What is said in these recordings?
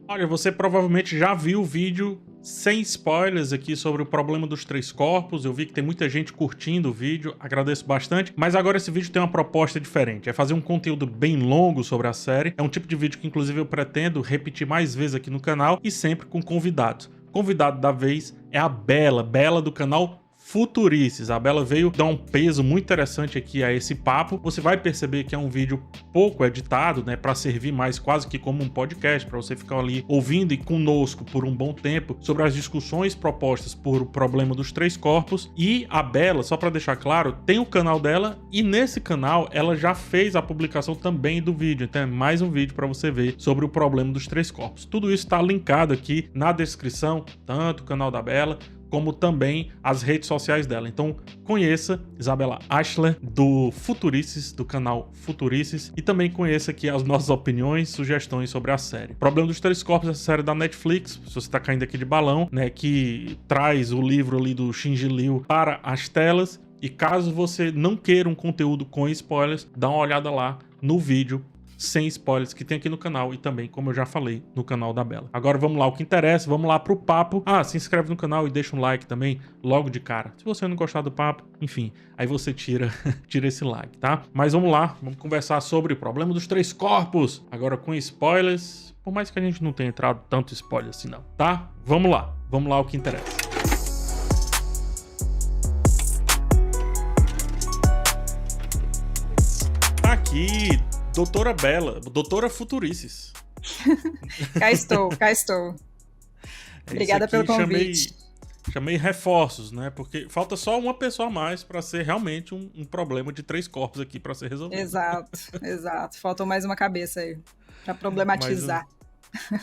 Olha, você provavelmente já viu o vídeo sem spoilers aqui sobre o problema dos três corpos. Eu vi que tem muita gente curtindo o vídeo, agradeço bastante. Mas agora esse vídeo tem uma proposta diferente. É fazer um conteúdo bem longo sobre a série. É um tipo de vídeo que inclusive eu pretendo repetir mais vezes aqui no canal e sempre com convidados. Convidado da vez é a Bela do canal Futurices. A Bela veio dar um peso muito interessante aqui a esse papo. Você vai perceber que é um vídeo pouco editado, né, para servir mais quase que como um podcast, para você ficar ali ouvindo e conosco por um bom tempo sobre as discussões propostas por o problema dos três corpos. E a Bela, só para deixar claro, tem o canal dela e nesse canal ela já fez a publicação também do vídeo. Então é mais um vídeo para você ver sobre o problema dos três corpos. Tudo isso está linkado aqui na descrição, tanto o canal da Bela como também as redes sociais dela. Então conheça Isabela Ashler do Futurices, do canal Futurices, e também conheça aqui as nossas opiniões, sugestões sobre a série. Problema dos Três Corpos, essa série da Netflix, se você tá caindo aqui de balão, né, que traz o livro ali do Shinji Liu para as telas. E caso você não queira um conteúdo com spoilers, dá uma olhada lá no vídeo sem spoilers que tem aqui no canal e também, como eu já falei, no canal da Bela. Agora vamos lá, o que interessa, vamos lá pro papo. Se inscreve no canal e deixa um like também logo de cara. Se você não gostar do papo, enfim, aí você tira esse like, tá? Mas vamos lá, vamos conversar sobre o problema dos três corpos, agora com spoilers, por mais que a gente não tenha entrado tanto spoiler assim não, tá? Vamos lá o que interessa. Aqui, Doutora Bela, Doutora Futurices. Cá estou. Obrigada pelo convite. Chamei reforços, né? Porque falta só uma pessoa a mais para ser realmente um problema de três corpos aqui para ser resolvido. Exato. Faltou mais uma cabeça aí para problematizar.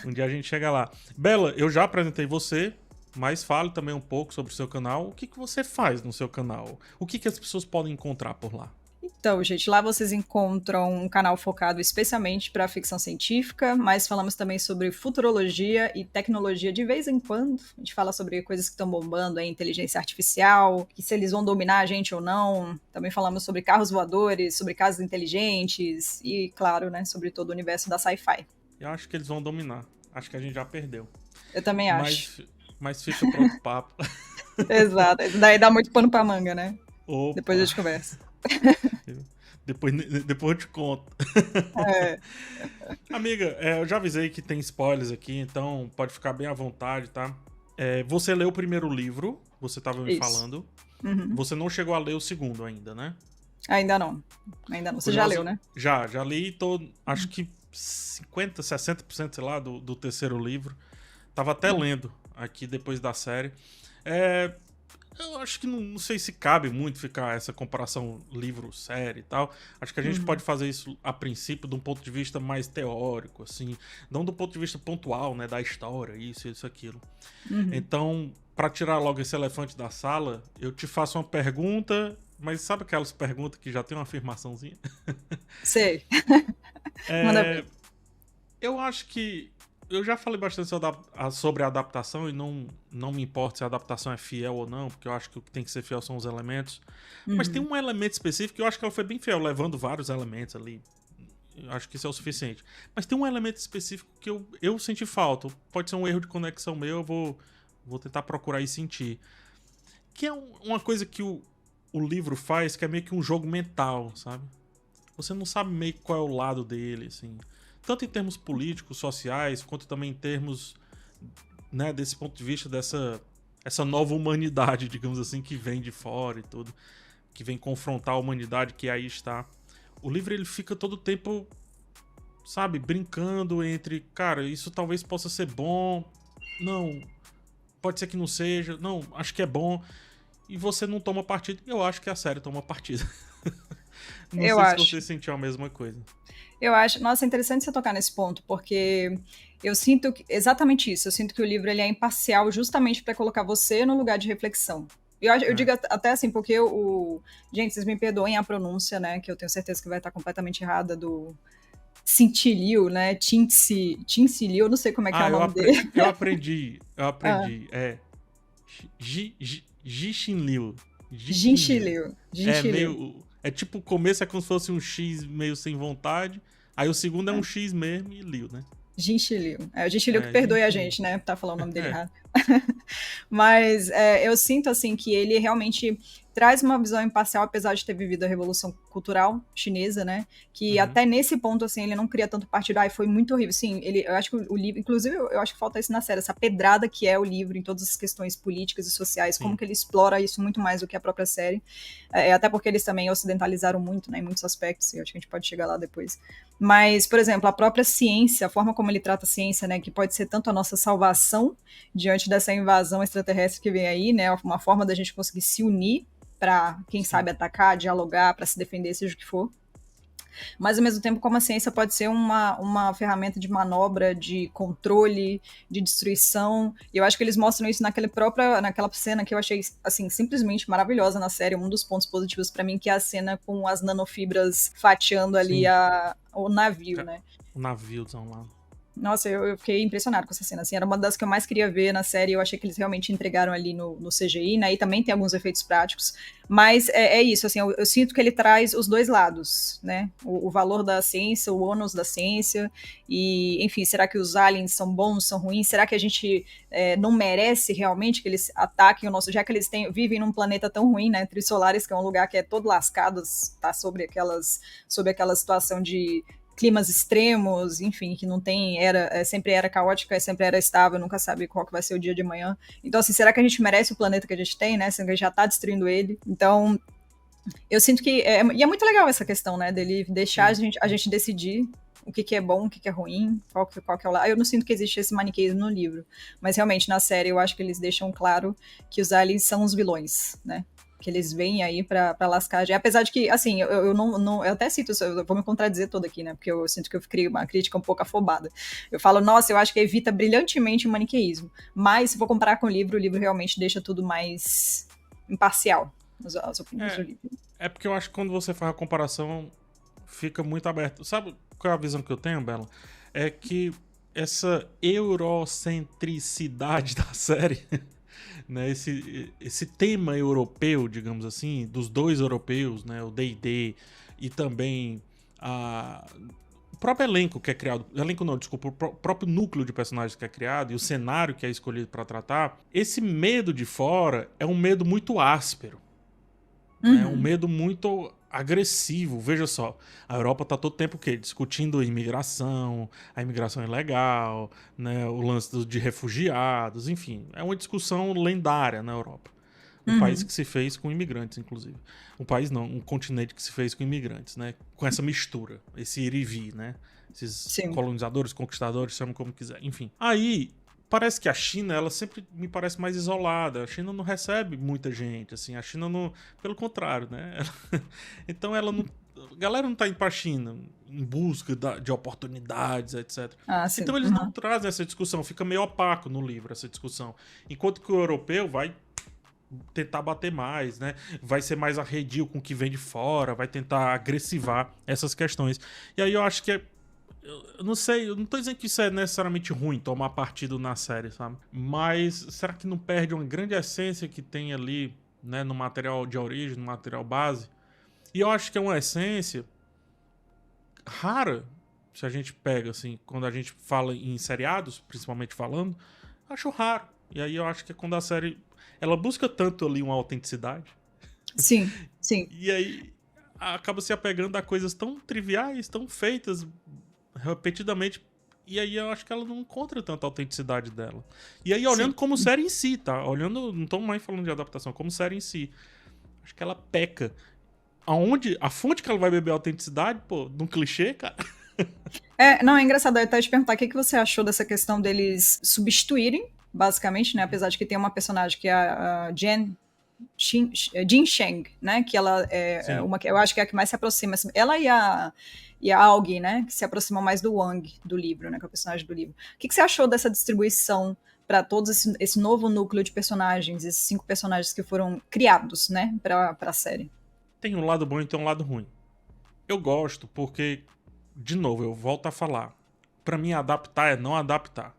Um dia a gente chega lá. Bela, eu já apresentei você, mas fale também um pouco sobre o seu canal. O que você faz no seu canal? O que as pessoas podem encontrar por lá? Então, gente, lá vocês encontram um canal focado especialmente para ficção científica, mas falamos também sobre futurologia e tecnologia de vez em quando. A gente fala sobre coisas que estão bombando, a inteligência artificial, que se eles vão dominar a gente ou não. Também falamos sobre carros voadores, sobre casas inteligentes e, claro, né, sobre todo o universo da sci-fi. Eu acho que eles vão dominar. Acho que a gente já perdeu. Eu também acho. Mas fica para outro papo. Exato. Daí dá muito pano pra manga, né? Opa. Depois a gente conversa. Depois eu te conto. Amiga, eu já avisei que tem spoilers aqui, então pode ficar bem à vontade, tá? Você leu o primeiro livro, você estava me falando. Uhum. Você não chegou a ler o segundo ainda, né? Ainda não. Você já leu, né? Já li, tô, acho que 50%, 60%, sei lá, do terceiro livro. Tava até lendo aqui depois da série. Eu acho que não sei se cabe muito ficar essa comparação livro-série e tal. Acho que a gente pode fazer isso a princípio de um ponto de vista mais teórico, assim. Não do ponto de vista pontual, né? Da história, isso, aquilo. Então, para tirar logo esse elefante da sala, eu te faço uma pergunta, mas sabe aquelas perguntas que já tem uma afirmaçãozinha? Sei. Manda ver. Eu acho que eu já falei bastante sobre a adaptação e não me importa se a adaptação é fiel ou não, porque eu acho que o que tem que ser fiel são os elementos. Mas tem um elemento específico que eu acho que ela foi bem fiel, levando vários elementos ali. Eu acho que isso é o suficiente. Mas tem um elemento específico que eu senti falta. Pode ser um erro de conexão meu, eu vou tentar procurar e sentir. Que é uma coisa que o livro faz, que é meio que um jogo mental, sabe? Você não sabe meio qual é o lado dele, assim. Tanto em termos políticos, sociais, quanto também em termos, né, desse ponto de vista essa nova humanidade, digamos assim, que vem de fora e tudo, que vem confrontar a humanidade que aí está. O livro, ele fica todo o tempo, sabe, brincando entre, cara, isso talvez possa ser bom, não, pode ser que não seja, não, acho que é bom, e você não toma partido. Eu acho que a série toma partido. Não sei se você sentiu a mesma coisa. Eu acho, nossa, é interessante você tocar nesse ponto, porque eu sinto exatamente isso. Eu sinto que o livro ele é imparcial justamente para colocar você no lugar de reflexão. Eu digo até assim, porque gente, vocês me perdoem a pronúncia, né, que eu tenho certeza que vai estar completamente errada do Shinji Liu, né, Shinji Liu, eu não sei como é que é o nome dele. Eu aprendi, Jixin Liu. Shinji Liu. É tipo, o começo é como se fosse um X meio sem vontade, aí o segundo é um X mesmo e Liu, né? Jinchiliu. É o Jinchiliu que É, perdoe a Jinchiliu. gente, né? Tá falando o nome dele É, errado. Mas eu sinto, assim, que ele realmente traz uma visão imparcial, apesar de ter vivido a Revolução Cultural Chinesa, né? Que uhum, até nesse ponto, assim, ele não cria tanto partido. Ai, foi muito horrível. Sim, eu acho que o livro... Inclusive, eu acho que falta isso na série, essa pedrada que é o livro em todas as questões políticas e sociais, como sim. que ele explora isso muito mais do que a própria série. Até porque eles também ocidentalizaram muito, né? Em muitos aspectos, e eu acho que a gente pode chegar lá depois. Mas, por exemplo, a própria ciência, a forma como ele trata a ciência, né? Que pode ser tanto a nossa salvação diante dessa invasão extraterrestre que vem aí, né? Uma forma da gente conseguir se unir para, quem Sim. sabe, atacar, dialogar, para se defender, seja o que for. Mas, ao mesmo tempo, como a ciência pode ser uma ferramenta de manobra, de controle, de destruição. E eu acho que eles mostram isso naquela cena que eu achei, assim, simplesmente maravilhosa na série. Um dos pontos positivos para mim, que é a cena com as nanofibras fatiando ali Sim. o navio, né? O naviozão lá. Nossa, eu fiquei impressionado com essa cena. Assim, era uma das que eu mais queria ver na série. Eu achei que eles realmente entregaram ali no CGI, né? E também tem alguns efeitos práticos. Mas é isso, assim, eu sinto que ele traz os dois lados, né? O valor da ciência, o ônus da ciência. E, enfim, será que os aliens são bons, são ruins? Será que a gente não merece realmente que eles ataquem o nosso... Já que eles vivem num planeta tão ruim, né? Trissolares, que é um lugar que é todo lascado, tá sobre aquela situação de climas extremos, enfim, que não tem sempre era caótica, sempre era estável, nunca sabe qual que vai ser o dia de amanhã. Então, assim, será que a gente merece o planeta que a gente tem, né? Sendo que a gente já tá destruindo ele. Então, eu sinto que e é muito legal essa questão, né, dele deixar Sim. a gente decidir o que é bom, o que é ruim, qual que é o lado. Eu não sinto que existe esse maniqueísmo no livro, mas realmente na série eu acho que eles deixam claro que os aliens são os vilões, né? Que eles vêm aí pra lascar a gente. Apesar de que, assim, eu não. Eu até cito, eu vou me contradizer toda aqui, né? Porque eu sinto que eu criei uma crítica um pouco afobada. Eu falo, nossa, eu acho que evita brilhantemente o maniqueísmo. Mas, se for comparar com o livro realmente deixa tudo mais imparcial, as opiniões do É, livro. é porque eu acho que quando você faz a comparação, fica muito aberto. Sabe qual é a visão que eu tenho, Bela? É que essa eurocentricidade da série, né, esse tema europeu, digamos assim, dos dois europeus, né, o D&D e também o próprio elenco que é criado, elenco não, desculpa, o próprio núcleo de personagens que é criado e o cenário que é escolhido para tratar, esse medo de fora é um medo muito áspero, né, um Uhum. medo muito agressivo. Veja só, a Europa tá todo tempo o quê? Discutindo imigração, a imigração é ilegal, né, o lance de refugiados, enfim, é uma discussão lendária na Europa. Um país Uhum. que se fez com imigrantes, inclusive. Um país não, um continente que se fez com imigrantes, né? Com essa mistura, esse ir e vir, né? Esses Sim. colonizadores, conquistadores, chamam como quiser. Enfim. Aí, parece que a China, ela sempre me parece mais isolada. A China não recebe muita gente, assim. A China não... Pelo contrário, né? Então ela não... A galera não tá indo pra China em busca de oportunidades, etc. Ah, sim. Então eles não Uhum. trazem essa discussão. Fica meio opaco no livro essa discussão. Enquanto que o europeu vai tentar bater mais, né? Vai ser mais arredio com o que vem de fora, vai tentar agressivar essas questões. E aí eu acho que eu não sei, eu não tô dizendo que isso é necessariamente ruim, tomar partido na série, sabe? Mas será que não perde uma grande essência que tem ali, né, no material de origem, no material base? E eu acho que é uma essência rara, se a gente pega, assim, quando a gente fala em seriados, principalmente falando, acho raro. E aí eu acho que é quando a série ela busca tanto ali uma autenticidade, Sim, sim, e aí acaba se apegando a coisas tão triviais, tão feitas repetidamente, e aí eu acho que ela não encontra tanta autenticidade dela. E aí olhando sim. como série em si, tá? Olhando, não tô mais falando de adaptação, como série em si. Acho que ela peca. Aonde a fonte que ela vai beber a autenticidade, pô, num clichê, cara. Não, é engraçado, eu ia até te perguntar o que você achou dessa questão deles substituírem, basicamente, né? Apesar de que tem uma personagem que é a Jin Sheng, né? Que ela é Sim. uma que eu acho que é a que mais se aproxima. Assim, ela e a Aogi, né? Que se aproximam mais do Wang do livro, né? Que é o personagem do livro. O que você achou dessa distribuição para todos esse novo núcleo de personagens, esses 5 personagens que foram criados, né? Para a série? Tem um lado bom e tem um lado ruim. Eu gosto porque, de novo, eu volto a falar. Pra mim, adaptar é não adaptar.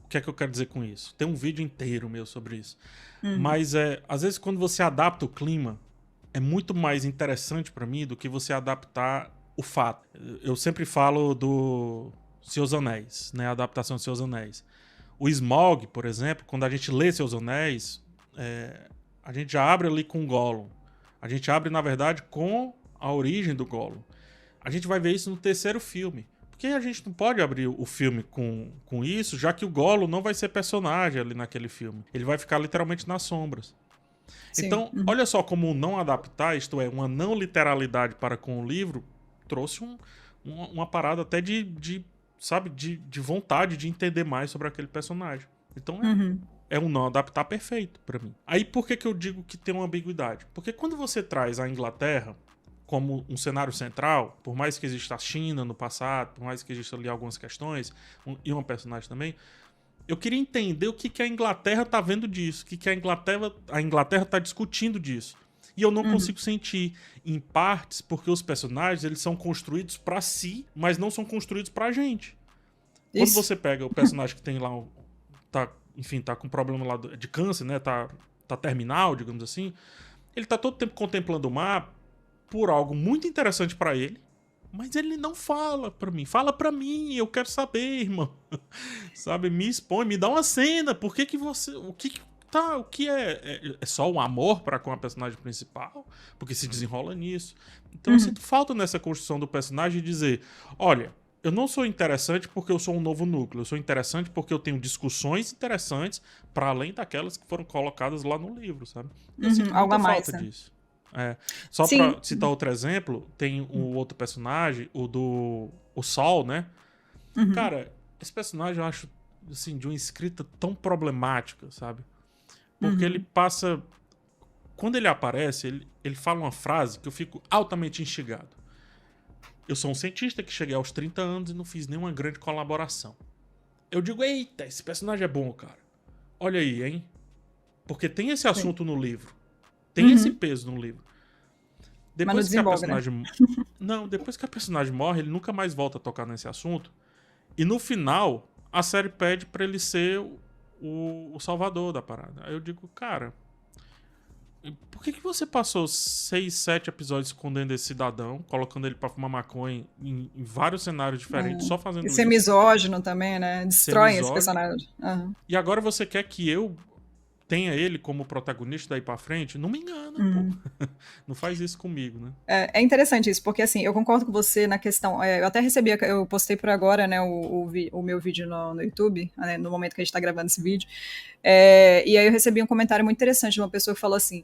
O que é que eu quero dizer com isso? Tem um vídeo inteiro meu sobre isso. Uhum. Mas às vezes quando você adapta o clima, é muito mais interessante pra mim do que você adaptar o fato. Eu sempre falo Seus Anéis, né? A adaptação de Seus Anéis. O Smaug, por exemplo, quando a gente lê Seus Anéis, a gente já abre ali com o Gollum. A gente abre, na verdade, com a origem do Gollum. A gente vai ver isso no terceiro filme. Porque a gente não pode abrir o filme com isso, já que o Gollum não vai ser personagem ali naquele filme. Ele vai ficar literalmente nas sombras. Sim. Então, olha só como não adaptar, isto é, uma não literalidade para com o livro, trouxe uma parada até de vontade de entender mais sobre aquele personagem. Então, é um não adaptar perfeito pra mim. Aí, por que eu digo que tem uma ambiguidade? Porque quando você traz a Inglaterra como um cenário central, por mais que exista a China no passado, por mais que exista ali algumas questões, e uma personagem também, eu queria entender o que a Inglaterra tá vendo disso, o que a Inglaterra tá discutindo disso. E eu não consigo sentir, em partes, porque os personagens eles são construídos pra si, mas não são construídos pra gente. Quando você pega o personagem que tem lá, tá com problema lá de câncer, né, tá terminal, digamos assim, ele tá todo tempo contemplando o mar por algo muito interessante pra ele, mas ele não fala pra mim. Fala pra mim, eu quero saber, irmão. Sabe, me expõe, me dá uma cena. Por que você... O que é só um amor para com a personagem principal? Porque se desenrola nisso. Então eu sinto falta nessa construção do personagem de dizer, olha, eu não sou interessante porque eu sou um novo núcleo. Eu sou interessante porque eu tenho discussões interessantes para além daquelas que foram colocadas lá no livro, sabe? Eu sinto muita falta disso. Só Sim. pra citar outro exemplo, tem um outro personagem, o Sol, né? Cara, esse personagem eu acho, assim, de uma escrita tão problemática, sabe? Porque ele passa... Quando ele aparece, ele fala uma frase que eu fico altamente instigado. Eu sou um cientista que cheguei aos 30 anos e não fiz nenhuma grande colaboração. Eu digo, eita, esse personagem é bom, cara. Olha aí, hein? Porque tem esse assunto no livro. Tem esse peso no livro. Depois que a personagem... Não, depois que a personagem morre, ele nunca mais volta a tocar nesse assunto. E no final, a série pede pra ele ser o salvador da parada. Aí eu digo, cara, por que você passou 6, 7 episódios escondendo esse cidadão, colocando ele pra fumar maconha em vários cenários diferentes, só fazendo isso? Ser misógino também, né? Destrói esse personagem. E agora você quer que eu tenha ele como protagonista daí pra frente? Não me engana, pô. Não faz isso comigo, né? É interessante isso, porque assim, eu concordo com você na questão. Eu até recebi, eu postei por agora, né, o meu vídeo no YouTube, né, no momento que a gente tá gravando esse vídeo. E aí eu recebi um comentário muito interessante de uma pessoa que falou assim: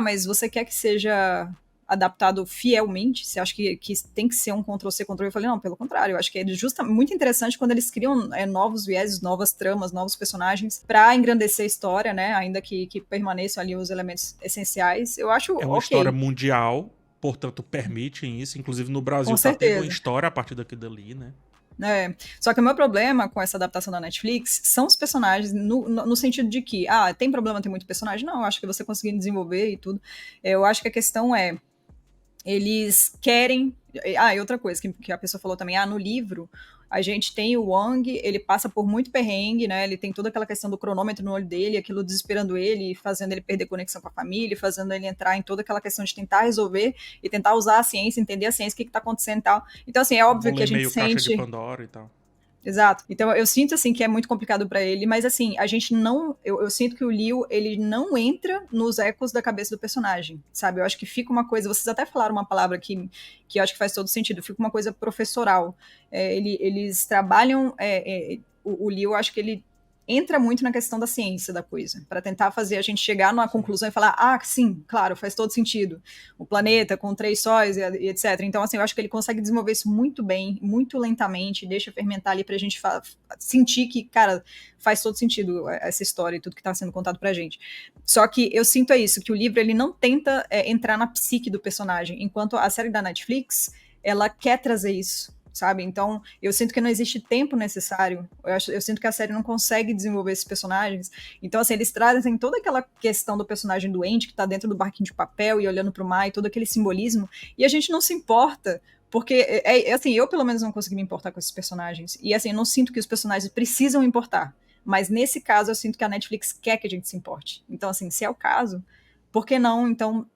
mas você quer que seja adaptado fielmente? Você acha que tem que ser um Ctrl-C, Ctrl-V? Eu falei, não, pelo contrário, eu acho que é muito interessante quando eles criam novos vieses, novas tramas, novos personagens pra engrandecer a história, né, ainda que permaneçam ali os elementos essenciais. Eu acho é uma história mundial, portanto permitem isso, inclusive no Brasil tá tendo uma história a partir daquilo dali, né? Só que o meu problema com essa adaptação da Netflix são os personagens, no sentido de que, tem problema ter muito personagem? Não, eu acho que você conseguindo desenvolver e tudo. Eu acho que a questão é, eles querem... e outra coisa que a pessoa falou também, no livro, a gente tem o Wang, ele passa por muito perrengue, né? Ele tem toda aquela questão do cronômetro no olho dele, aquilo desesperando ele, fazendo ele perder conexão com a família, fazendo ele entrar em toda aquela questão de tentar resolver e tentar usar a ciência, entender a ciência, o que tá acontecendo e tal. Então, assim, é óbvio que a gente meio sente... caixa de Pandora e tal. Exato. Então eu sinto assim que é muito complicado pra ele, mas assim, a gente não, eu sinto que o Liu, ele não entra nos ecos da cabeça do personagem, sabe? Eu acho que fica uma coisa, vocês até falaram uma palavra que eu acho que faz todo sentido, fica uma coisa professoral. Eles trabalham, o Liu, eu acho que ele entra muito na questão da ciência da coisa, para tentar fazer a gente chegar numa conclusão e falar, sim, claro, faz todo sentido. O planeta com 3 sóis e etc. Então, assim, eu acho que ele consegue desenvolver isso muito bem, muito lentamente, deixa fermentar ali pra gente sentir que, cara, faz todo sentido essa história e tudo que tá sendo contado pra gente. Só que eu sinto isso, que o livro, ele não tenta entrar na psique do personagem, enquanto a série da Netflix, ela quer trazer isso, sabe? Então, eu sinto que não existe tempo necessário. Eu sinto que a série não consegue desenvolver esses personagens. Então, assim, eles trazem toda aquela questão do personagem doente que tá dentro do barquinho de papel e olhando pro mar e todo aquele simbolismo, e a gente não se importa, porque, assim, eu pelo menos não consegui me importar com esses personagens. E, assim, eu não sinto que os personagens precisam importar. Mas, nesse caso, eu sinto que a Netflix quer que a gente se importe. Então, assim, se é o caso, por que não, então...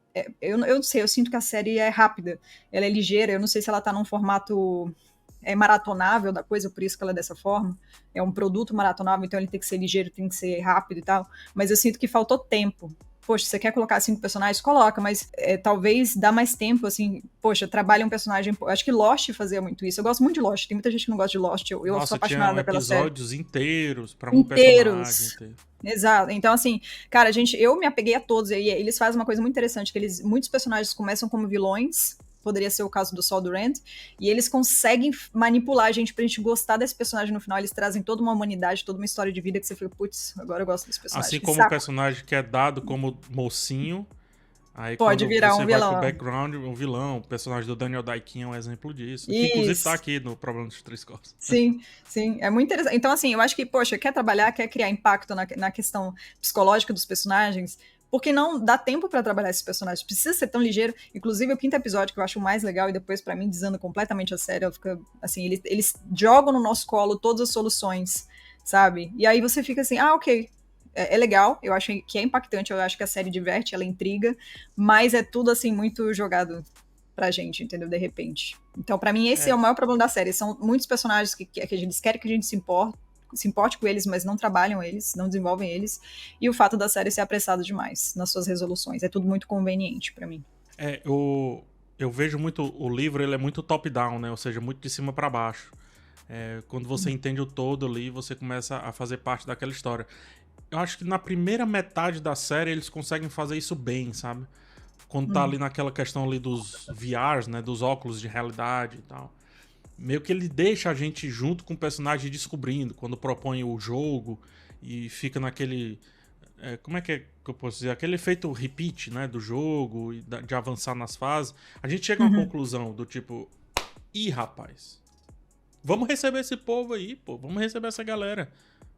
Eu não sei, eu sinto que a série é rápida, ela é ligeira, eu não sei se ela tá num formato é maratonável da coisa, por isso que ela é dessa forma. É um produto maratonável, então ele tem que ser ligeiro, tem que ser rápido e tal. Mas eu sinto que faltou tempo. Poxa, você quer colocar 5 personagens? Coloca, mas talvez dá mais tempo, assim, poxa, trabalha um personagem. Acho que Lost fazia muito isso. Eu gosto muito de Lost. Tem muita gente que não gosta de Lost. Eu sou Nossa, tinha apaixonada pela série. episódios inteiros pra um personagem Inteiros. inteiro. Exato. Então, assim, cara, eu me apeguei a todos. E eles fazem uma coisa muito interessante, que muitos personagens começam como vilões. Poderia ser o caso do Saul Durant, e eles conseguem manipular a gente pra gente gostar desse personagem no final. Eles trazem toda uma humanidade, toda uma história de vida que você fica, putz, agora eu gosto desse personagem. Assim como o personagem que é dado como mocinho, aí pode quando virar você um vai vilão. pro background, um vilão, o personagem do Daniel Day-Kim é um exemplo disso. Isso. Que inclusive tá aqui no Problema dos Três Corpos. Sim, sim, é muito interessante. Então, assim, eu acho que, poxa, quer trabalhar, quer criar impacto na questão psicológica dos personagens, porque não dá tempo para trabalhar esses personagens, precisa ser tão ligeiro. Inclusive, o 5º episódio, que eu acho o mais legal, e depois, para mim, desanda completamente a série, fica, assim, eles jogam no nosso colo todas as soluções, sabe? E aí você fica assim, ok, é legal, eu acho que é impactante, eu acho que a série diverte, ela intriga, mas é tudo, assim, muito jogado pra gente, entendeu? De repente. Então, pra mim, esse é o maior problema da série. São muitos personagens que eles querem que a gente se importe com eles, mas não trabalham eles, não desenvolvem eles. E o fato da série ser apressada demais nas suas resoluções. É tudo muito conveniente pra mim. Eu vejo muito, o livro ele é muito top-down, né? Ou seja, muito de cima pra baixo. Quando você entende o todo ali, você começa a fazer parte daquela história. Eu acho que na primeira metade da série eles conseguem fazer isso bem, sabe? Quando tá ali naquela questão ali dos VRs, né? Dos óculos de realidade e tal. Meio que ele deixa a gente junto com o personagem descobrindo. Quando propõe o jogo e fica naquele... como é que eu posso dizer? Aquele efeito repeat, né? Do jogo e de avançar nas fases. A gente chega a uma conclusão do tipo... Ih, rapaz. Vamos receber esse povo aí, pô. Vamos receber essa galera.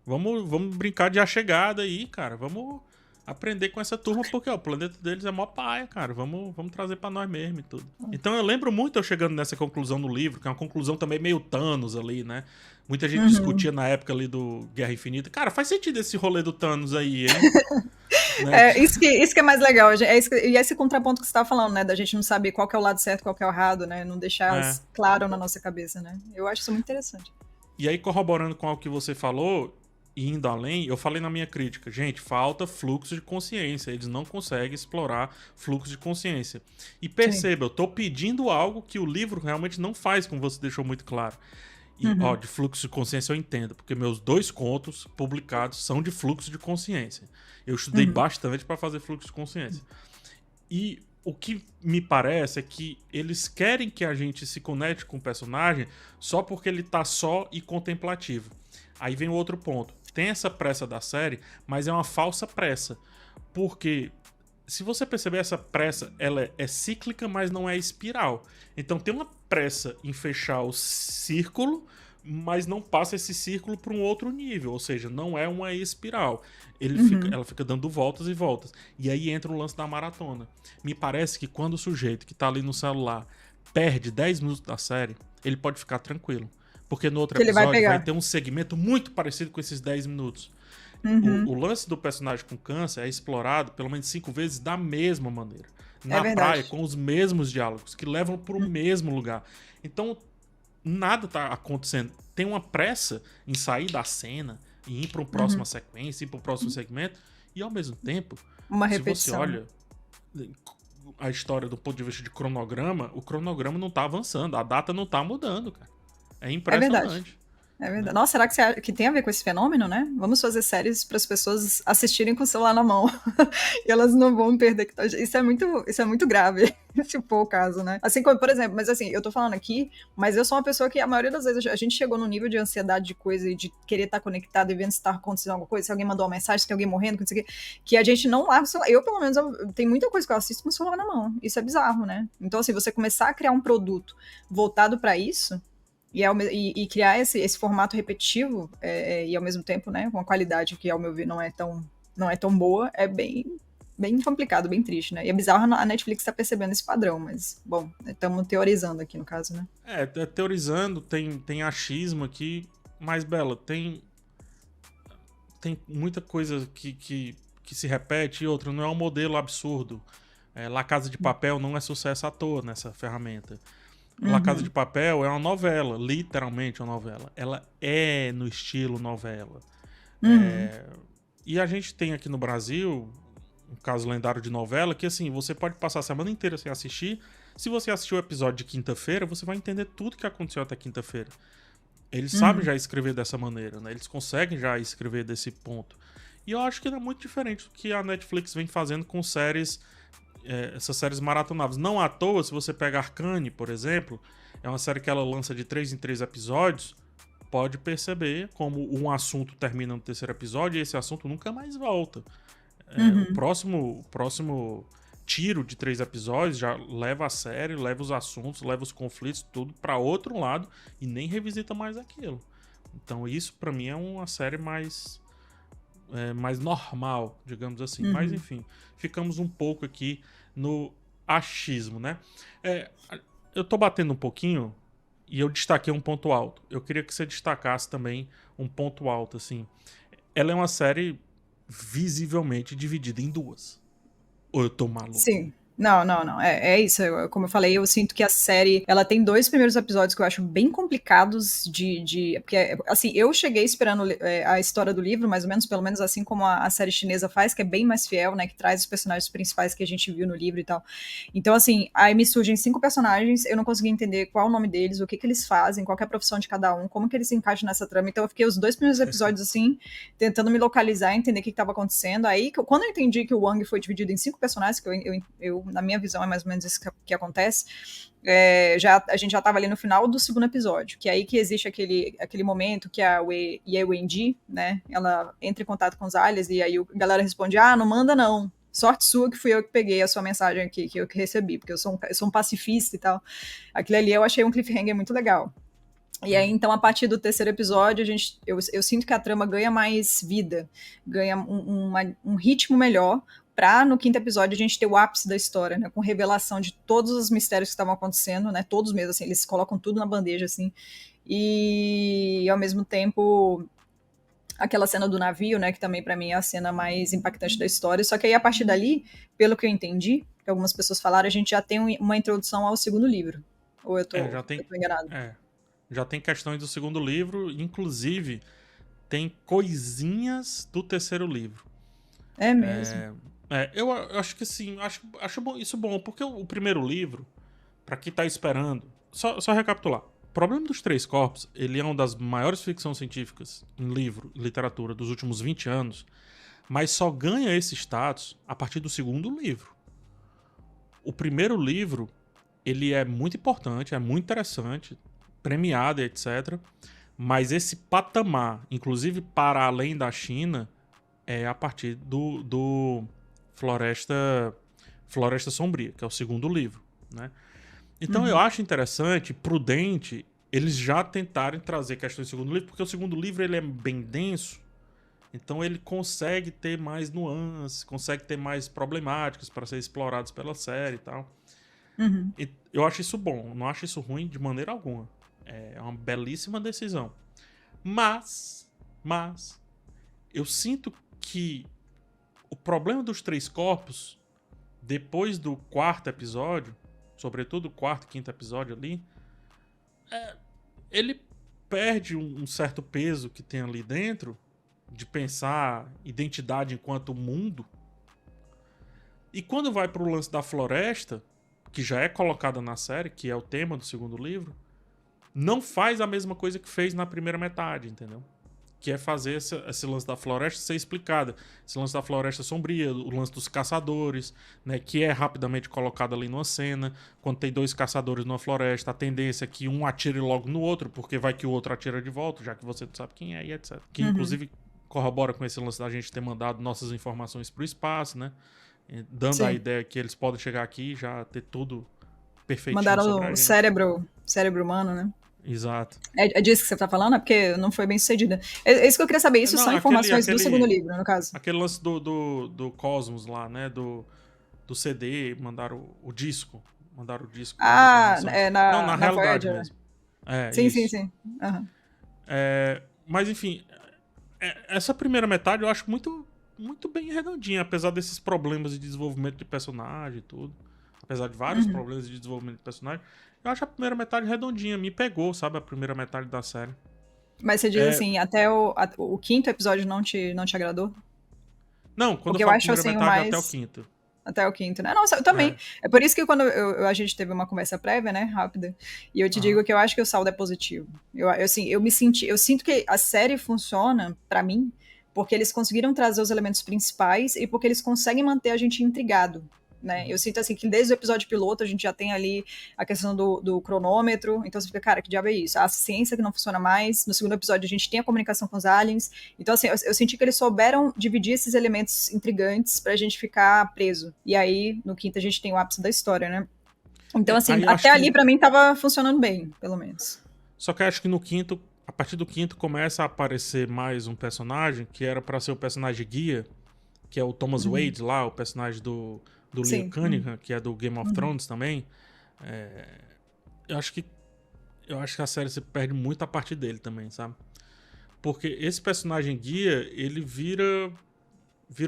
Vamos brincar de achegada aí, cara. Vamos aprender com essa turma, porque ó, o planeta deles é mó paia, cara. Vamos trazer pra nós mesmo e tudo. Então eu lembro muito eu chegando nessa conclusão no livro, que é uma conclusão também meio Thanos ali, né? Muita gente discutia na época ali do Guerra Infinita. Cara, faz sentido esse rolê do Thanos aí, hein? Né? Isso que é mais legal. E esse contraponto que você estava falando, né? Da gente não saber qual que é o lado certo, qual que é o errado, né? Não deixar claro na nossa cabeça, né? Eu acho isso muito interessante. E aí, corroborando com o que você falou, e indo além, eu falei na minha crítica, gente, falta fluxo de consciência, eles não conseguem explorar fluxo de consciência. E perceba, eu tô pedindo algo que o livro realmente não faz, como você deixou muito claro. E, ó, de fluxo de consciência eu entendo, porque meus 2 contos publicados são de fluxo de consciência. Eu estudei bastante para fazer fluxo de consciência. E o que me parece é que eles querem que a gente se conecte com o personagem só porque ele tá só e contemplativo. Aí vem o outro ponto. Tem essa pressa da série, mas é uma falsa pressa. Porque, se você perceber, essa pressa, ela é cíclica, mas não é espiral. Então tem uma pressa em fechar o círculo, mas não passa esse círculo para um outro nível. Ou seja, não é uma espiral. Ela fica dando voltas e voltas. E aí entra o lance da maratona. Me parece que quando o sujeito que tá ali no celular perde 10 minutos da série, ele pode ficar tranquilo. Porque no outro episódio vai ter um segmento muito parecido com esses 10 minutos. O lance do personagem com câncer é explorado pelo menos 5 vezes da mesma maneira. Na praia, com os mesmos diálogos, que levam para o mesmo lugar. Então, nada tá acontecendo. Tem uma pressa em sair da cena e ir para uma próxima sequência, ir para o próximo segmento. E, ao mesmo tempo, se você olha a história do ponto de vista de cronograma, o cronograma não tá avançando. A data não tá mudando, cara. É impressionante. É verdade. Nossa, será que tem a ver com esse fenômeno, né? Vamos fazer séries para as pessoas assistirem com o celular na mão. E elas não vão perder. Isso é muito grave, se for o caso, né? Assim como, por exemplo, mas assim, eu tô falando aqui, mas eu sou uma pessoa que a maioria das vezes a gente chegou num nível de ansiedade de coisa e de querer estar conectado e vendo se está acontecendo alguma coisa, se alguém mandou uma mensagem, se tem alguém morrendo, que a gente não larga o celular. Eu, pelo menos, tem muita coisa que eu assisto com o celular na mão. Isso é bizarro, né? Então, assim, você começar a criar um produto voltado para isso. E criar esse formato repetitivo e ao mesmo tempo, né, com a qualidade que, ao meu ver, não é tão boa, é bem complicado, bem triste, né? E é bizarro a Netflix tá percebendo esse padrão, mas, bom, estamos teorizando aqui no caso, né? Teorizando, tem achismo aqui, mas, Bela, tem muita coisa que se repete e outra, não é um modelo absurdo. La Casa de Papel não é sucesso à toa nessa ferramenta. La Casa de Uhum. Papel é uma novela, literalmente uma novela. Ela é no estilo novela. Uhum. E a gente tem aqui no Brasil um caso lendário de novela que, assim, você pode passar a semana inteira sem assistir. Se você assistir o episódio de quinta-feira, você vai entender tudo que aconteceu até quinta-feira. Eles sabem Uhum. já escrever dessa maneira, né? Eles conseguem já escrever desse ponto. E eu acho que não é muito diferente do que a Netflix vem fazendo com séries, essas séries maratonáveis. Não à toa, se você pega Arcane, por exemplo, é uma série que ela lança de 3 em 3 episódios, pode perceber como um assunto termina no terceiro episódio e esse assunto nunca mais volta. O Uhum. próximo tiro de 3 episódios já leva a série, leva os assuntos, leva os conflitos, tudo pra outro lado e nem revisita mais aquilo. Então isso pra mim é uma série mais normal, digamos assim. Mas Uhum. enfim, ficamos um pouco aqui no achismo, né? É, eu tô batendo um pouquinho e eu destaquei um ponto alto. Eu queria que você destacasse também um ponto alto, assim. Ela é uma série visivelmente dividida em duas. Ou eu tô maluco? Sim. Não, não, não. É isso. Como eu falei, eu sinto que a série ela tem dois primeiros episódios que eu acho bem complicados porque, assim, eu cheguei esperando a história do livro, mais ou menos, pelo menos assim como a série chinesa faz, que é bem mais fiel, né? Que traz os personagens principais que a gente viu no livro e tal. Então, assim, aí me surgem 5 personagens, eu não consegui entender qual o nome deles, o que eles fazem, qual que é a profissão de cada um, como que eles se encaixam nessa trama. Então, eu fiquei os 2 primeiros episódios, assim, tentando me localizar, entender o que estava acontecendo. Aí, quando eu entendi que o Wang foi dividido em 5 personagens, que na minha visão é mais ou menos isso que acontece, a gente já estava ali no final do segundo episódio, que é aí que existe aquele momento que a Ye Wenji, né, ela entra em contato com os aliens e aí a galera responde, não manda não. Sorte sua que fui eu que peguei a sua mensagem aqui, que eu que recebi, porque eu sou um pacifista e tal. Aquilo ali eu achei um cliffhanger muito legal. E aí, então, a partir do terceiro episódio, eu sinto que a trama ganha mais vida, ganha um ritmo melhor, pra no quinto episódio a gente ter o ápice da história, né? Com revelação de todos os mistérios que estavam acontecendo, né? Todos mesmo, assim, eles colocam tudo na bandeja, assim. E ao mesmo tempo, aquela cena do navio, né? Que também pra mim é a cena mais impactante da história. Só que aí, a partir dali, pelo que eu entendi, que algumas pessoas falaram, a gente já tem uma introdução ao segundo livro. Ou Já eu tem. tô enganado? É. Já tem questões do segundo livro, inclusive tem coisinhas do terceiro livro. É mesmo. Eu acho que sim, acho isso bom, porque o primeiro livro, pra quem tá esperando, só recapitular. O Problema dos Três Corpos, ele é uma das maiores ficções científicas em livro, literatura dos últimos 20 anos, mas só ganha esse status a partir do segundo livro. O primeiro livro, ele é muito importante, é muito interessante, premiado, etc. Mas esse patamar, inclusive para além da China, é a partir do Floresta Sombria, que é o segundo livro, né? Então eu Uhum. acho interessante, prudente, eles já tentarem trazer questões do segundo livro, porque o segundo livro ele é bem denso, então ele consegue ter mais nuances, consegue ter mais problemáticas para ser explorados pela série e tal. Uhum. E eu acho isso bom, não acho isso ruim de maneira alguma. É uma belíssima decisão. Mas, eu sinto que o problema dos Três Corpos, depois do quarto episódio, sobretudo o quarto e quinto episódio ali, ele perde um certo peso que tem ali dentro, de pensar identidade enquanto mundo. E quando vai pro lance da floresta, que já é colocada na série, que é o tema do segundo livro, não faz a mesma coisa que fez na primeira metade, entendeu? Que é fazer esse lance da floresta ser explicada. Esse lance da floresta sombria, o lance dos caçadores, né? Que é rapidamente colocado ali numa cena. Quando tem dois caçadores numa floresta, a tendência é que um atire logo no outro, porque vai que o outro atira de volta, já que você não sabe quem é e etc. Que Uhum. inclusive corrobora com esse lance da gente ter mandado nossas informações pro espaço, né? Dando a Sim. ideia que eles podem chegar aqui e já ter tudo perfeitinho sobre Mandaram a o gente. cérebro humano, né? Exato. É disso que você tá falando? É porque não foi bem sucedida. É isso que eu queria saber. Isso Não, são informações do segundo livro, no caso. aquele lance do Cosmos lá, né? Do CD, mandaram o disco. Mandaram o disco com as Ah, informações. é Não, na na realidade Voyager, né? mesmo. É, Sim, sim, isso. sim. Aham. Mas enfim, essa primeira metade eu acho muito bem redondinha, apesar desses problemas de desenvolvimento de personagem e tudo. apesar de vários problemas de desenvolvimento de personagem, eu acho a primeira metade redondinha, me pegou, sabe, a primeira metade da série. Mas você diz assim, até o quinto episódio não te agradou? Não, quando Porque eu falo acho primeira assim, metade, até o quinto. Até o quinto, né? Não, eu também. É por isso que quando a gente teve uma conversa prévia, né, rápida, e eu te digo que eu acho que o saldo é positivo. Assim, eu sinto que a série funciona, pra mim, porque eles conseguiram trazer os elementos principais e porque eles conseguem manter a gente intrigado. Né? Eu sinto assim que desde o episódio piloto a gente já tem ali a questão do cronômetro, então você fica, cara, que diabo é isso? A ciência que não funciona mais. No segundo episódio a gente tem a comunicação com os aliens. Então assim, eu senti que eles souberam dividir esses elementos intrigantes pra gente ficar preso. E aí, no quinto a gente tem o ápice da história, né? Então assim, até ali pra mim tava funcionando bem, pelo menos. Só que eu acho que no quinto, a partir do quinto começa a aparecer mais um personagem que era pra ser o personagem guia, que é o Thomas Wade lá, o personagem do Leo Cunningham, que é do Game of Thrones também. Eu acho que a série se perde muito a partir dele também, sabe? Porque esse personagem guia, ele vira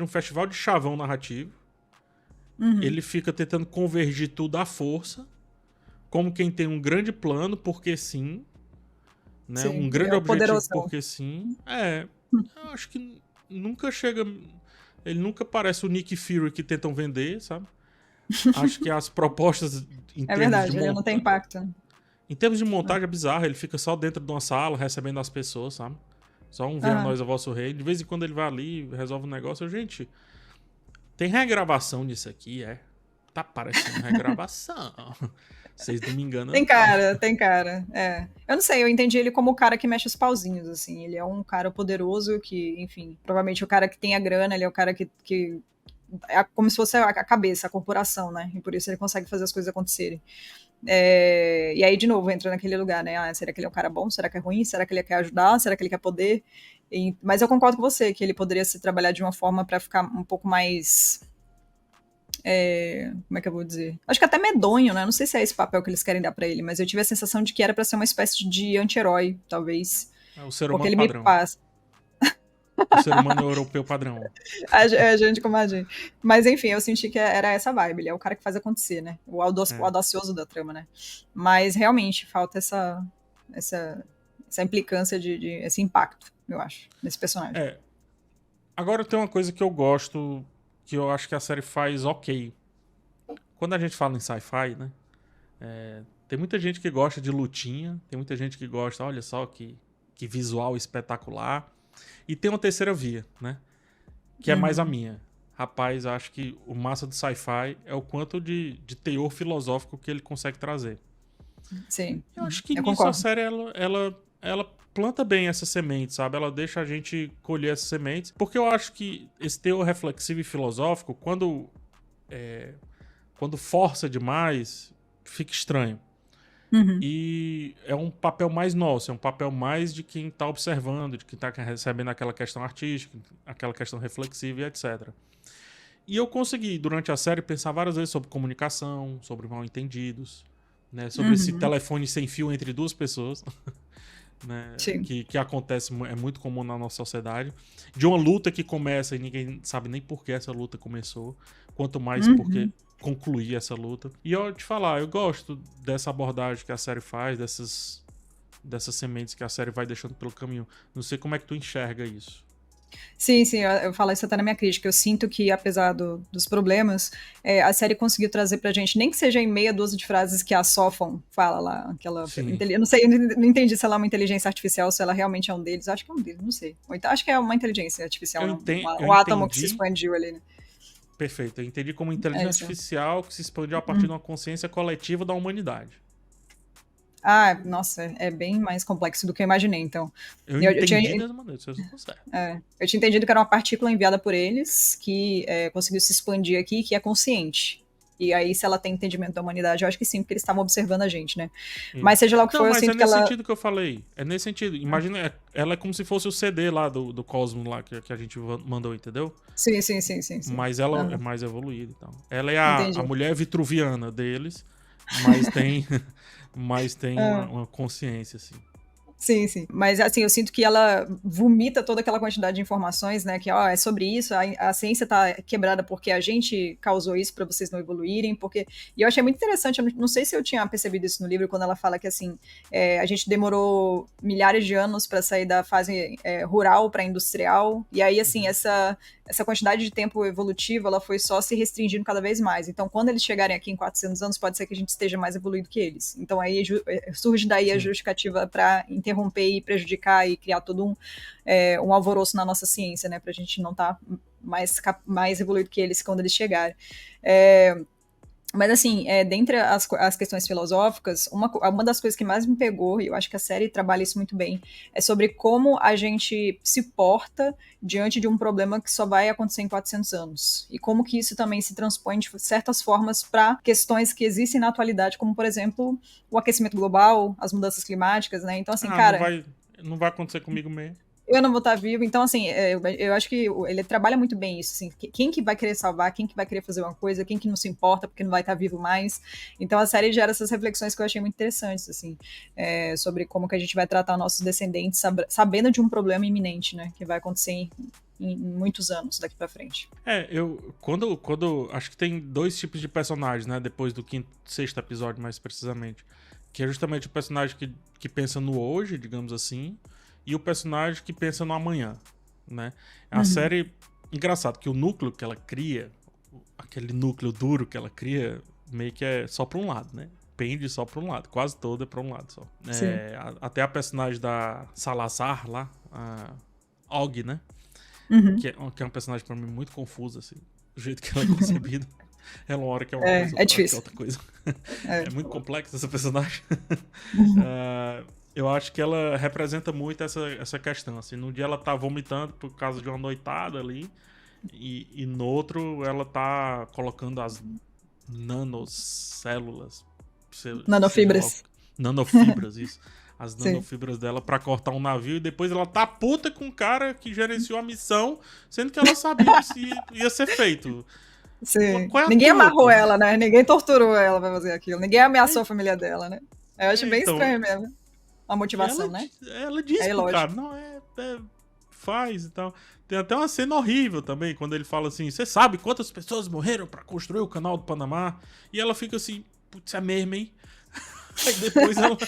um festival de chavão narrativo. Ele fica tentando convergir tudo à força, como quem tem um grande plano, porque sim. Né? Um grande objetivo, porque sim. Eu acho que nunca chega... Ele nunca parece o Nick Fury que tentam vender, sabe? Acho que as propostas em termos verdade, de ele não tem impacto. Em termos de montagem é bizarro, ele fica só dentro de uma sala recebendo as pessoas, sabe? Só um venha a nós, o vosso rei. De vez em quando ele vai ali, resolve um negócio. Gente, tem regravação nisso aqui, Tá parecendo regravação. Vocês não me enganam. Tem cara. Eu não sei, eu entendi ele como o cara que mexe os pauzinhos, assim. Ele é um cara poderoso que, enfim, provavelmente o cara que tem a grana, ele é o cara que é como se fosse a cabeça, a corporação, né? E por isso ele consegue fazer as coisas acontecerem. E aí, de novo, entra naquele lugar, né? Será que ele é um cara bom? Será que é ruim? Será que ele quer ajudar? Será que ele quer poder? Mas eu concordo com você, que ele poderia se trabalhar de uma forma para ficar um pouco mais... como é que eu vou dizer? Acho que até medonho, né? Não sei se é esse papel que eles querem dar pra ele, mas eu tive a sensação de que era pra ser uma espécie de anti-herói, talvez. É o ser humano porque ele padrão. me passa. O ser humano europeu padrão. A gente como a gente. Mas enfim, eu senti que era essa vibe. Ele é o cara que faz acontecer, né? O audacioso da trama, né? Mas realmente falta essa implicância esse impacto, eu acho, nesse personagem. Agora tem uma coisa que eu gosto, que eu acho que a série faz ok. Quando a gente fala em sci-fi, né? Tem muita gente que gosta de lutinha, tem muita gente que gosta, olha só que visual espetacular. E tem uma terceira via, né? Que é mais a minha. Rapaz, acho que o massa do sci-fi é o quanto de teor filosófico que ele consegue trazer. Sim. Eu acho que nisso a série, ela planta bem essa semente, sabe? Ela deixa a gente colher essas sementes. Porque eu acho que esse teor reflexivo e filosófico, quando força demais, fica estranho. E é um papel mais nosso, é um papel mais de quem tá observando, de quem tá recebendo aquela questão artística, aquela questão reflexiva e etc. E eu consegui, durante a série, pensar várias vezes sobre comunicação, sobre mal-entendidos, né? Sobre esse telefone sem fio entre duas pessoas, né? Que acontece, é muito comum na nossa sociedade. De uma luta que começa e ninguém sabe nem por que essa luta começou, quanto mais porque concluir essa luta. E eu te falar, eu gosto dessa abordagem que a série faz, dessas sementes que a série vai deixando pelo caminho. Não sei como é que tu enxerga isso. Sim, eu falo isso até na minha crítica. Eu sinto que, apesar dos problemas, a série conseguiu trazer pra gente, nem que seja em meia dúzia de frases que a Sofon fala lá, aquela... Eu não sei, eu não entendi se ela é uma inteligência artificial ou se ela realmente é um deles. Acho que é um deles, não sei. Ou então, acho que é uma inteligência artificial, um átomo que se expandiu ali, né? Perfeito, eu entendi como inteligência artificial que se expandiu a partir de uma consciência coletiva da humanidade. Ah, nossa, é bem mais complexo do que eu imaginei, então. Eu entendi dessa maneira, você não consegue. Eu tinha entendido que era uma partícula enviada por eles, que conseguiu se expandir aqui, que é consciente. E aí, se ela tem entendimento da humanidade, eu acho que sim, porque eles estavam observando a gente, né? Mas seja lá o que for, eu sinto que ela... Mas é nesse sentido que eu falei. É nesse sentido. Imagina, ela é como se fosse o CD lá do Cosmo lá, que a gente mandou, entendeu? Sim. Mas ela é mais evoluída, então. Ela é a mulher vitruviana deles, mas tem uma consciência, assim. Sim, sim. Mas, assim, eu sinto que ela vomita toda aquela quantidade de informações, né? Que, ó, é sobre isso, a ciência tá quebrada porque a gente causou isso para vocês não evoluírem, porque... E eu achei muito interessante, eu não sei se eu tinha percebido isso no livro, quando ela fala que, assim, a gente demorou milhares de anos para sair da fase rural para industrial, e aí, assim, essa quantidade de tempo evolutivo, ela foi só se restringindo cada vez mais. Então, quando eles chegarem aqui em 400 anos, pode ser que a gente esteja mais evoluído que eles. Então, aí surge daí a justificativa para interromper e prejudicar e criar todo um alvoroço na nossa ciência, né? Pra gente não estar mais evoluído que eles quando eles chegarem. Mas, assim, dentre as questões filosóficas, uma das coisas que mais me pegou, e eu acho que a série trabalha isso muito bem, é sobre como a gente se porta diante de um problema que só vai acontecer em 400 anos. E como que isso também se transpõe de certas formas para questões que existem na atualidade, como, por exemplo, o aquecimento global, as mudanças climáticas, né? Então, assim, cara... Não vai acontecer comigo mesmo. Eu não vou estar vivo, então, assim, eu acho que ele trabalha muito bem isso, assim, quem que vai querer salvar, quem que vai querer fazer uma coisa, quem que não se importa porque não vai estar vivo mais. Então, a série gera essas reflexões que eu achei muito interessantes, assim, sobre como que a gente vai tratar nossos descendentes, sabendo de um problema iminente, né, que vai acontecer em muitos anos daqui pra frente. Quando acho que tem dois tipos de personagens, né, depois do sexto episódio, mais precisamente, que é justamente o personagem que pensa no hoje, digamos assim, e o personagem que pensa no amanhã, né? A série... Engraçado que o núcleo que ela cria, aquele núcleo duro que ela cria, meio que é só pra um lado, né? Pende só pra um lado. Quase toda é pra um lado só. Até a personagem da Salazar lá, a Og, né? Que é um personagem pra mim muito confuso, assim. O jeito que ela é concebida. Ela uma hora que é uma coisa, outra hora que é outra coisa. É muito complexa essa personagem. Eu acho que ela representa muito essa questão, assim, num dia ela tá vomitando por causa de uma noitada ali, e no outro ela tá colocando as nanocélulas, nanofibras, isso, as nanofibras dela pra cortar um navio, e depois ela tá puta com o cara que gerenciou a missão, sendo que ela sabia que ia ser feito. Sim. Ninguém amarrou ela, né? Ninguém torturou ela pra fazer aquilo, ninguém ameaçou a família dela, né? Eu acho bem estranho mesmo. A motivação, né? Ela diz pro cara, não, faz e tal. Tem até uma cena horrível também, quando ele fala assim, você sabe quantas pessoas morreram pra construir o canal do Panamá? E ela fica assim, putz, é mesmo, hein? Aí depois ela...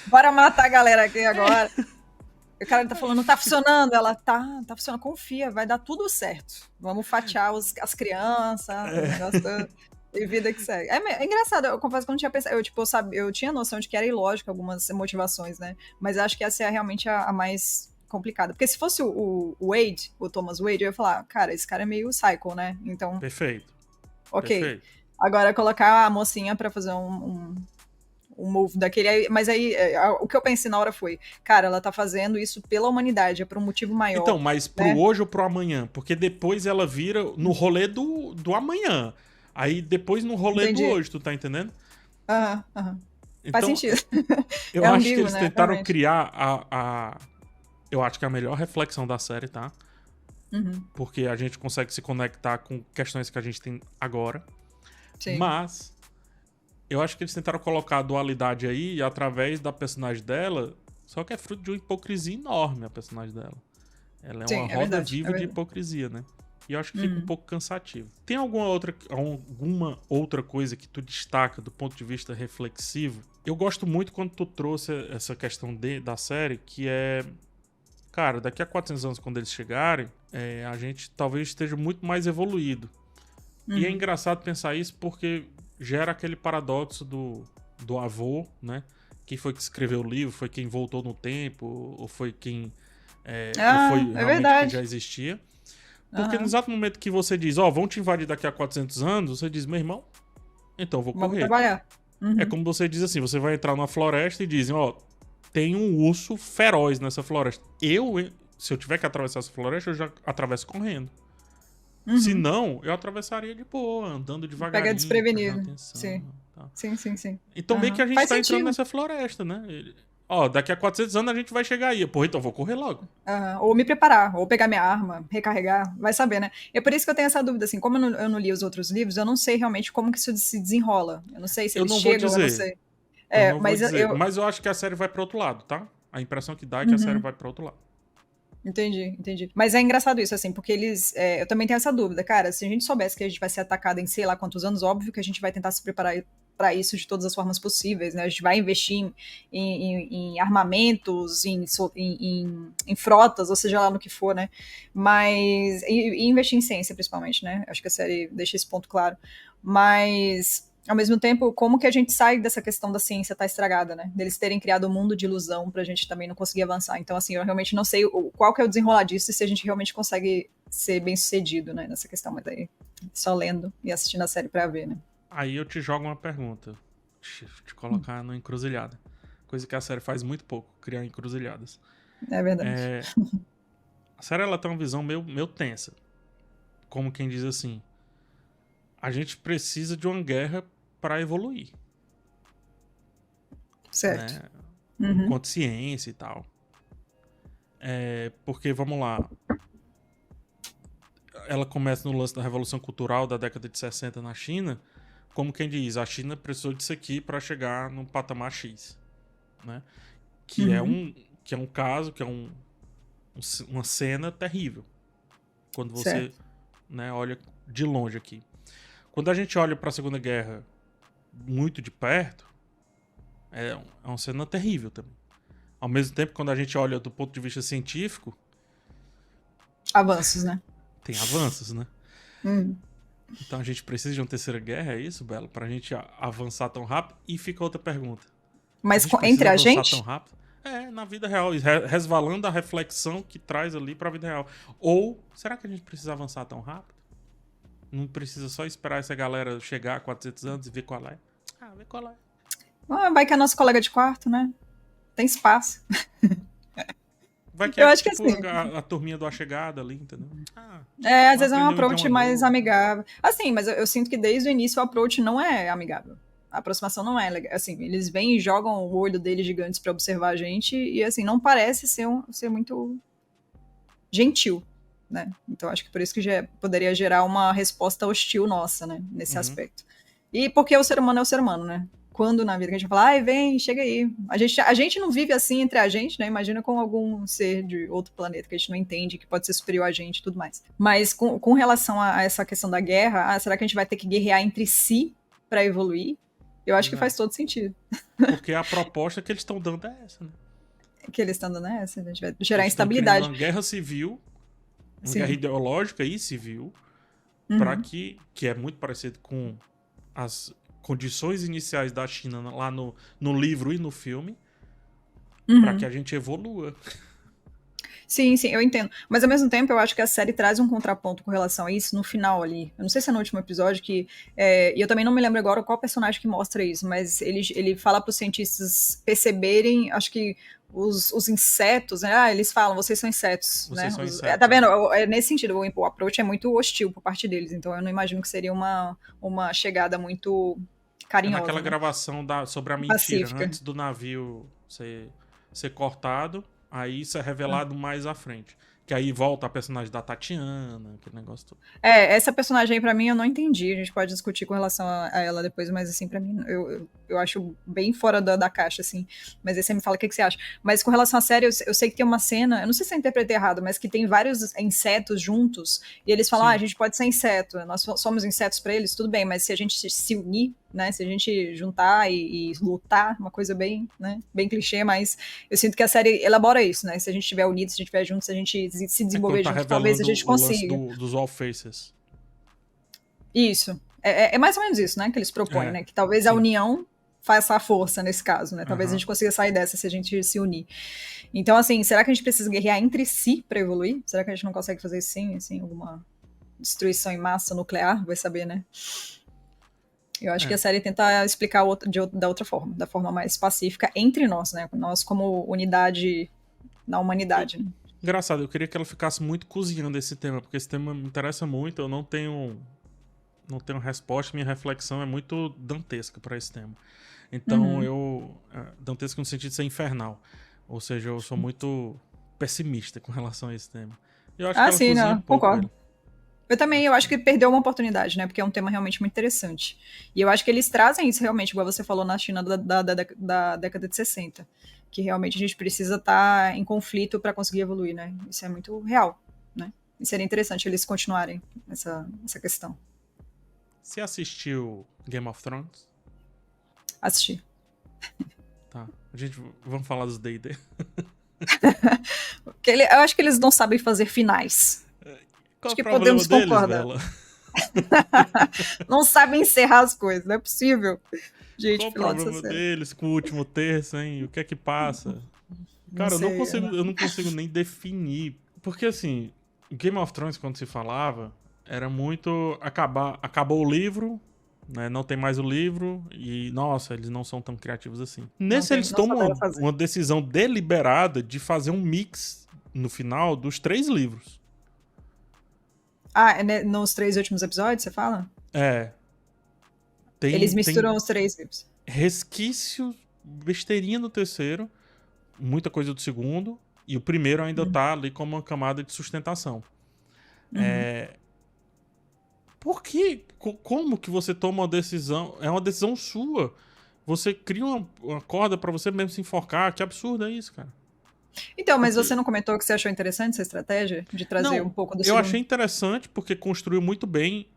Bora matar a galera aqui agora. O cara tá falando, não tá funcionando. Ela, tá funcionando, confia, vai dar tudo certo. Vamos fatiar as crianças, o negócio todo. E vida que segue. É engraçado, eu confesso que eu não tinha pensado. Eu tinha noção de que era ilógico algumas motivações, né? Mas acho que essa é realmente a mais complicada. Porque se fosse o Wade, o Thomas Wade, eu ia falar, cara, esse cara é meio psycho, né? Então. Perfeito. Ok. Perfeito. Agora colocar a mocinha pra fazer um move daquele. Mas aí, o que eu pensei na hora foi, cara, ela tá fazendo isso pela humanidade, é por um motivo maior. Então, mas pro hoje ou pro amanhã? Porque depois ela vira no rolê do amanhã. Aí depois no rolê do hoje, tu tá entendendo? Aham. Então, faz sentido. Eu acho que eles tentaram criar eu acho que é a melhor reflexão da série, tá? Porque a gente consegue se conectar com questões que a gente tem agora. Sim. Mas eu acho que eles tentaram colocar a dualidade aí através da personagem dela, só que é fruto de uma hipocrisia enorme a personagem dela. Ela é uma roda viva de hipocrisia, né? E eu acho que fica um pouco cansativo. Tem alguma outra coisa que tu destaca do ponto de vista reflexivo? Eu gosto muito quando tu trouxe essa questão da série, que é... Cara, daqui a 400 anos, quando eles chegarem, a gente talvez esteja muito mais evoluído. E é engraçado pensar isso porque gera aquele paradoxo do avô, né? Quem foi que escreveu o livro? Foi quem voltou no tempo? Ou foi quem... ou foi realmente quem já existia? Porque no exato momento que você diz, vão te invadir daqui a 400 anos, você diz, meu irmão, então eu vou correr. Vamos trabalhar. É como você diz assim, você vai entrar numa floresta e dizem, tem um urso feroz nessa floresta. Se eu tiver que atravessar essa floresta, eu já atravesso correndo. Se não, eu atravessaria de boa, andando devagarinho. Pega desprevenido. Sim. Tá. Sim. Então meio que a gente tá entrando nessa floresta, né? Daqui a 400 anos a gente vai chegar aí. Pô, então eu vou correr logo. Ou me preparar, ou pegar minha arma, recarregar, vai saber, né? É por isso que eu tenho essa dúvida, assim, como eu não li os outros livros, eu não sei realmente como que isso se desenrola. Eu não sei se eles chegam, eu não sei. Mas eu acho que a série vai pro outro lado, tá? a impressão que dá é que a série vai pra outro lado. Entendi. Mas é engraçado isso, assim, porque eles. Eu também tenho essa dúvida, cara. Se a gente soubesse que a gente vai ser atacado em sei lá quantos anos, óbvio que a gente vai tentar se preparar para isso de todas as formas possíveis, né? A gente vai investir em armamentos, em frotas, ou seja lá no que for, né? Mas. E investir em ciência, principalmente, né? Acho que a série deixa esse ponto claro. Mas. Ao mesmo tempo, como que a gente sai dessa questão da ciência tá estragada, né? Deles terem criado um mundo de ilusão pra gente também não conseguir avançar. Então, assim, eu realmente não sei qual que é o desenrolar disso e se a gente realmente consegue ser bem sucedido, né, nessa questão. Mas aí, só lendo e assistindo a série pra ver, né? Aí eu te jogo uma pergunta. Te colocar na encruzilhada. Coisa que a série faz muito pouco, criar encruzilhadas. É verdade. A série, ela tem uma visão meio tensa. Como quem diz assim, a gente precisa de uma guerra para evoluir. Certo. Né? Enquanto ciência e tal. Porque, vamos lá, ela começa no lance da Revolução Cultural da década de 60 na China, como quem diz, a China precisou disso aqui para chegar num patamar X. Né? Que é um caso, que é uma cena terrível. Quando você, né, olha de longe aqui. Quando a gente olha para a Segunda Guerra muito de perto, é uma cena terrível também. Ao mesmo tempo, quando a gente olha do ponto de vista científico... Avanços, né? Tem avanços, né? Então a gente precisa de uma terceira guerra, é isso, Belo? Pra gente avançar tão rápido? E fica outra pergunta. Mas entre a gente? Tão rápido? Na vida real, resvalando a reflexão que traz ali pra vida real. Ou, será que a gente precisa avançar tão rápido? Não precisa só esperar essa galera chegar a 400 anos e ver qual é? Ver qual é. Vai que é nosso colega de quarto, né? Tem espaço. Vai que eu é acho tipo que assim, a turminha do Achegada ali, entendeu? às vezes é um approach mais amigável. Assim, mas eu sinto que desde o início o approach não é amigável. A aproximação não é legal. Assim, eles vêm e jogam o olho deles gigantes pra observar a gente e, assim, não parece ser muito gentil, né? Então acho que por isso que poderia gerar uma resposta hostil nossa, né? Nesse aspecto. E porque o ser humano é o ser humano, né? Quando na vida que a gente fala, ai, vem, chega aí. A gente não vive assim entre a gente, né? Imagina com algum ser de outro planeta que a gente não entende, que pode ser superior a gente e tudo mais. Mas com relação a essa questão da guerra, será que a gente vai ter que guerrear entre si para evoluir? Eu acho que faz todo sentido. Porque a proposta que eles estão dando é essa, né? Que eles estão dando essa, a gente vai gerar eles instabilidade. Uma guerra civil, uma guerra ideológica e civil, para que é muito parecido com as condições iniciais da China lá no livro e no filme, para que a gente evolua. Sim, eu entendo. Mas ao mesmo tempo, eu acho que a série traz um contraponto com relação a isso no final ali. Eu não sei se é no último episódio que. E eu também não me lembro agora qual personagem que mostra isso, mas ele fala para os cientistas perceberem, acho que os insetos, né? Eles falam, vocês são insetos, né? São insetos, tá vendo? Nesse sentido, o approach é muito hostil por parte deles, então eu não imagino que seria uma chegada muito carinhosa. Naquela né? gravação sobre a mentira, Pacífica. antes do navio ser cortado. Aí isso é revelado mais à frente. Que aí volta a personagem da Tatiana, aquele negócio todo. Essa personagem aí, pra mim, eu não entendi. A gente pode discutir com relação a ela depois, mas assim, pra mim, eu acho bem fora da caixa, assim. Mas aí você me fala o que você acha. Mas com relação à série, eu sei que tem uma cena, eu não sei se eu interpretei errado, mas que tem vários insetos juntos, e eles falam, a gente pode ser inseto, nós somos insetos pra eles, tudo bem, mas se a gente se unir, né, se a gente juntar e lutar, uma coisa bem, né, bem clichê, mas eu sinto que a série elabora isso, né, se a gente estiver unido, se a gente estiver junto, se a gente se desenvolver junto, talvez a gente consiga. Dos All Faces. Isso. É mais ou menos isso, né, que eles propõem, né, que talvez a união faça a força nesse caso, né, talvez a gente consiga sair dessa se a gente se unir. Então, assim, será que a gente precisa guerrear entre si pra evoluir? Será que a gente não consegue fazer isso sim, assim, alguma destruição em massa nuclear? Vai saber, né? Eu acho que a série tenta explicar da outra forma, da forma mais pacífica entre nós, né? Nós como unidade na humanidade. Né? Engraçado, eu queria que ela ficasse muito cozinhando esse tema, porque esse tema me interessa muito, eu não tenho resposta, minha reflexão é muito dantesca para esse tema. Então dantesca no sentido de ser infernal. Ou seja, eu sou muito pessimista com relação a esse tema. Eu acho que ela sim, cozinha não, pouco concordo. ele. Eu também, eu acho que perdeu uma oportunidade, né? Porque é um tema realmente muito interessante. E eu acho que eles trazem isso realmente, igual você falou na China da década de 60. Que realmente a gente precisa estar em conflito para conseguir evoluir, né? Isso é muito real, né? E seria interessante eles continuarem essa questão. Você assistiu Game of Thrones? Assistir. Tá. Vamos falar dos D&D. Eu acho que eles não sabem fazer finais. Qual é Acho o que problema podemos deles, concordar. Bela? Não sabem encerrar as coisas, não é possível. Qual Gente, o piloto essa problema série. deles com o último terço, hein? O que é que passa? Não Cara, sei. eu não consigo nem definir. Porque, assim, Game of Thrones, quando se falava, era muito acabou o livro, né? Não tem mais o livro e, nossa, eles não são tão criativos assim. Nesse, eles Não tomam souberam fazer. uma decisão deliberada de fazer um mix no final dos 3 livros. Ah, nos 3 últimos episódios, você fala? É. Eles Tem misturam os 3 livros. resquício, besteirinha no terceiro, muita coisa do segundo, e o primeiro ainda tá ali como uma camada de sustentação. Uhum. Por que? Como que você toma uma decisão? É uma decisão sua. Você cria uma corda pra você mesmo se enforcar. Que absurdo é isso, cara. Então, mas você Porque. não comentou que você achou interessante essa estratégia de trazer um Não, pouco do eu achei segundo? interessante porque construiu muito bem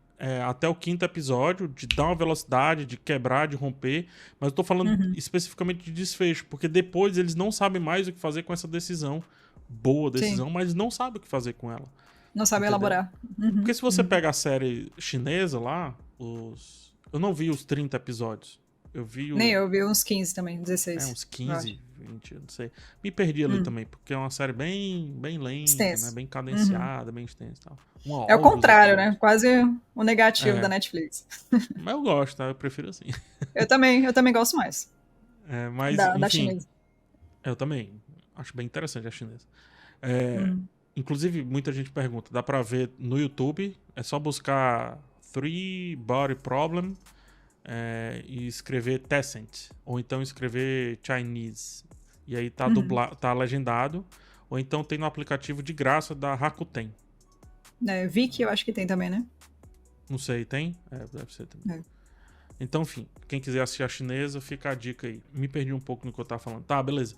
até o 5º episódio, de dar uma velocidade, de quebrar, de romper. Mas eu tô falando Uhum. especificamente de desfecho, porque depois eles não sabem mais o que fazer com essa decisão. Boa Sim, decisão, mas não sabem o que fazer com ela. não sabe Entendeu? elaborar. Uhum. Porque se você Uhum. pega a série chinesa lá, eu não vi os 30 episódios. Eu vi Nem eu vi uns 15 também, 16, uns eu acho. 15, 20, eu não sei. Me perdi ali Hum. também, porque é uma série bem lenta, né? Extenso. Bem Uhum. cadenciada, bem extensa e tal. Uma É o hora os contrário, né? episódios. Quase o negativo da É, Netflix. mas eu gosto, tá? Eu prefiro assim. Eu também gosto mais Mas, da enfim, chinesa. eu também acho bem interessante a chinesa. É, Uhum. inclusive, muita gente pergunta, dá pra ver no YouTube, é só buscar Three Body Problem e escrever Tencent, ou então escrever Chinese. E aí Uhum. tá legendado, ou então tem no aplicativo de graça da Rakuten. Viki eu acho que tem também, né? Não sei, tem? Deve ser também. É. Então, enfim, quem quiser assistir a chinesa, fica a dica aí. Me perdi um pouco no que eu tava falando. Tá, beleza.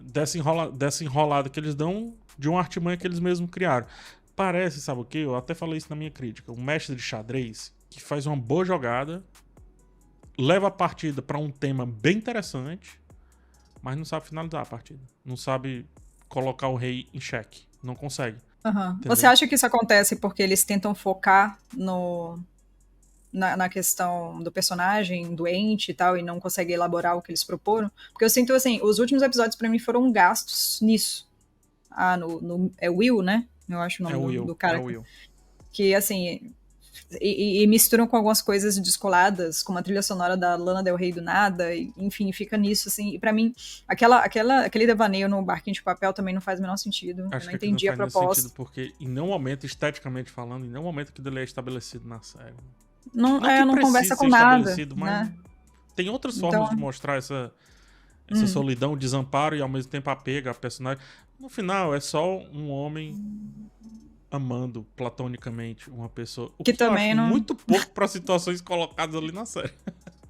Dessa enrolada que eles dão de uma artimanha que eles mesmos criaram. Parece, sabe o quê? Eu até falei isso na minha crítica. Um mestre de xadrez que faz uma boa jogada, leva a partida pra um tema bem interessante, mas não sabe finalizar a partida. Não sabe colocar o rei em xeque. Não consegue. Uhum. Você Entendeu? acha que isso acontece porque eles tentam focar na questão do personagem doente e tal, e não conseguem elaborar o que eles proporam? Porque eu sinto assim, os últimos episódios pra mim foram gastos nisso. É Will, né? Eu acho o É nome o do Will. É cara o Will. que assim. E misturam com algumas coisas descoladas, como a trilha sonora da Lana Del Rey do nada, e, enfim, fica nisso, assim. E pra mim, aquele devaneio no barquinho de papel também não faz o menor sentido. Eu Acho não que aqui não entendi a faz nenhum sentido, proposta. porque em nenhum momento, esteticamente falando, em nenhum momento aquilo ali é estabelecido na série. Não, Não que não precise conversa ser com nada, estabelecido, mas né? tem outras formas de Então, mostrar essa solidão, o desamparo e ao mesmo tempo apego a personagem. No final, é só um homem amando platonicamente uma pessoa. O que que eu acho também não. muito pouco para situações colocadas ali na série.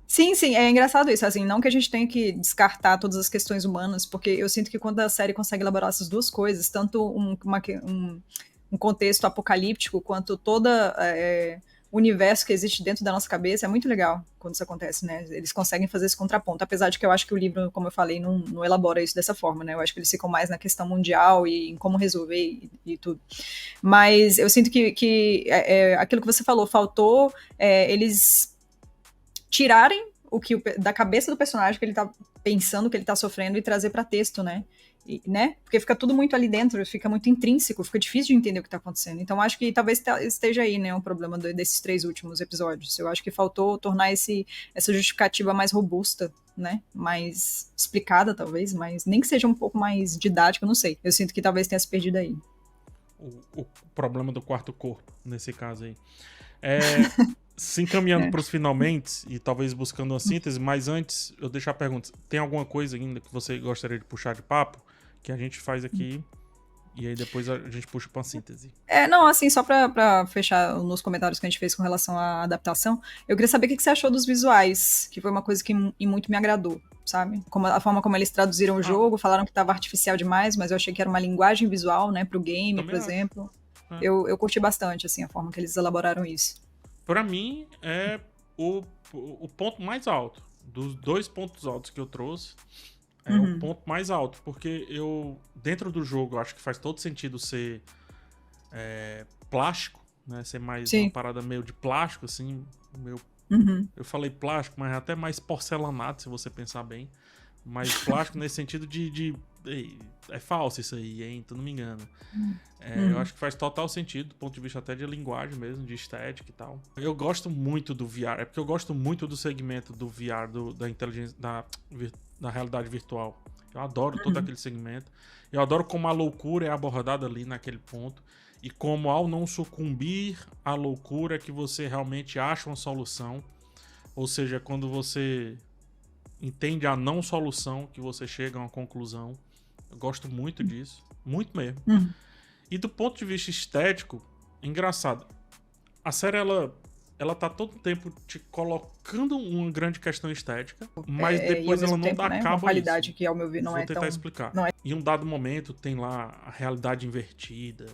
Sim, é engraçado isso, assim, não que a gente tenha que descartar todas as questões humanas, porque eu sinto que quando a série consegue elaborar essas duas coisas, tanto um contexto apocalíptico, quanto toda o universo que existe dentro da nossa cabeça, é muito legal quando isso acontece, né? Eles conseguem fazer esse contraponto, apesar de que eu acho que o livro, como eu falei, não elabora isso dessa forma, né? Eu acho que eles ficam mais na questão mundial e em como resolver e tudo. Mas eu sinto que aquilo que você falou, faltou eles tirarem da cabeça do personagem que ele tá pensando, que ele tá sofrendo e trazer para texto, né? Né? Porque fica tudo muito ali dentro, fica muito intrínseco, fica difícil de entender o que tá acontecendo. Então acho que talvez esteja aí, né, um problema desses 3 últimos episódios. Eu acho que faltou tornar essa justificativa mais robusta, né? Mais explicada, talvez, mas nem que seja um pouco mais didática, não sei. Eu sinto que talvez tenha se perdido aí. O problema do quarto corpo, nesse caso aí. Se encaminhando para os finalmente e talvez buscando uma síntese, mas antes eu deixar a pergunta: tem alguma coisa ainda que você gostaria de puxar de papo que a gente faz aqui E aí depois a gente puxa pra uma síntese. Não, assim, só pra fechar nos comentários que a gente fez com relação à adaptação, eu queria saber o que você achou dos visuais, que foi uma coisa que muito me agradou, sabe? A forma como eles traduziram o jogo, falaram que estava artificial demais, mas eu achei que era uma linguagem visual, né, pro game, por exemplo. Eu curti bastante, assim, a forma que eles elaboraram isso. Pra mim, é o ponto mais alto. Dos 2 pontos altos que eu trouxe, é o ponto mais alto. Porque dentro do jogo, eu acho que faz todo sentido ser plástico, né? Ser mais uma parada meio de plástico, assim. Eu falei plástico, mas até mais porcelanato, se você pensar bem. Mas plástico nesse sentido é falso isso aí, hein? Tu não me engana. Eu acho que faz total sentido, do ponto de vista até de linguagem mesmo, de estética e tal. Eu gosto muito do VR, é porque eu gosto muito do segmento do VR, da inteligência, da realidade virtual. Eu adoro todo aquele segmento. Eu adoro como a loucura é abordada ali naquele ponto. E como ao não sucumbir à loucura que você realmente acha uma solução. Ou seja, quando você entende a não solução, que você chega a uma conclusão. Eu gosto muito disso. Muito mesmo. E do ponto de vista estético, engraçado. A série, ela tá todo tempo te colocando uma grande questão estética, mas depois ela não dá cabo a qualidade isso. que, ao meu ver, não Vou é tentar tão... explicar. Não é... Em um dado momento, tem lá a realidade invertida,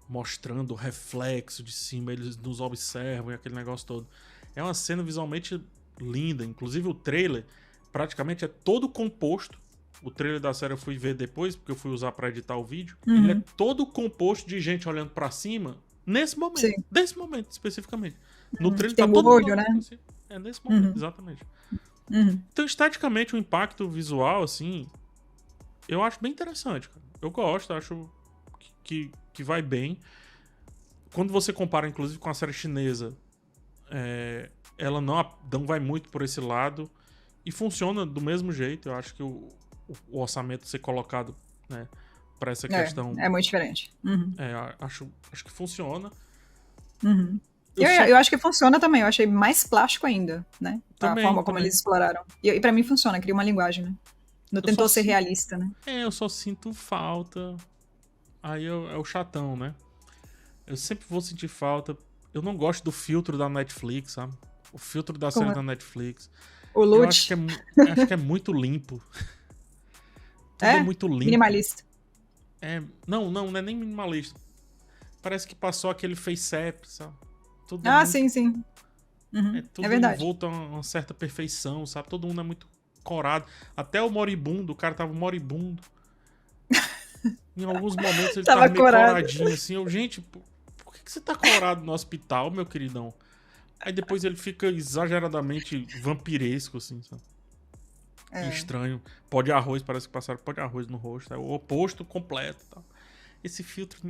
mostrando o reflexo de cima, eles nos observam e aquele negócio todo. É uma cena visualmente linda. Inclusive o trailer praticamente é todo composto. O trailer da série eu fui ver depois, porque eu fui usar pra editar o vídeo. Ele é todo composto de gente olhando pra cima, nesse momento. Sim. Desse momento, especificamente. No trailer tá todo mundo olhando pra cima. É nesse momento, exatamente. Então, esteticamente, o impacto visual, assim, eu acho bem interessante, cara. Eu gosto, acho que vai bem. Quando você compara, inclusive, com a série chinesa, ela não vai muito por esse lado e funciona do mesmo jeito. Eu acho que o orçamento ser colocado, né, para essa questão é muito diferente. Acho que funciona. Eu acho que funciona também. Eu achei mais plástico ainda, né? A forma como eles exploraram. E pra mim funciona, cria uma linguagem, né? Não tentou ser realista, né? Eu só sinto falta. Aí é o chatão, né? Eu sempre vou sentir falta. Eu não gosto do filtro da Netflix, sabe? O filtro da série da Netflix. O loot. Eu acho que é muito limpo. Tudo é muito limpo. Minimalista. Não é nem minimalista. Parece que passou aquele face-app, sabe? Tudo sim. Tudo verdade. envolto a uma certa perfeição, sabe? Todo mundo é muito corado. Até o moribundo, o cara tava moribundo. Em alguns momentos ele tava meio coradinho, assim. Gente, por que você tá corado no hospital, meu queridão? Aí depois ele fica exageradamente vampiresco, assim, sabe? Estranho. Pó de arroz, parece que passaram pó de arroz no rosto. É o oposto completo e tal. Esse filtro,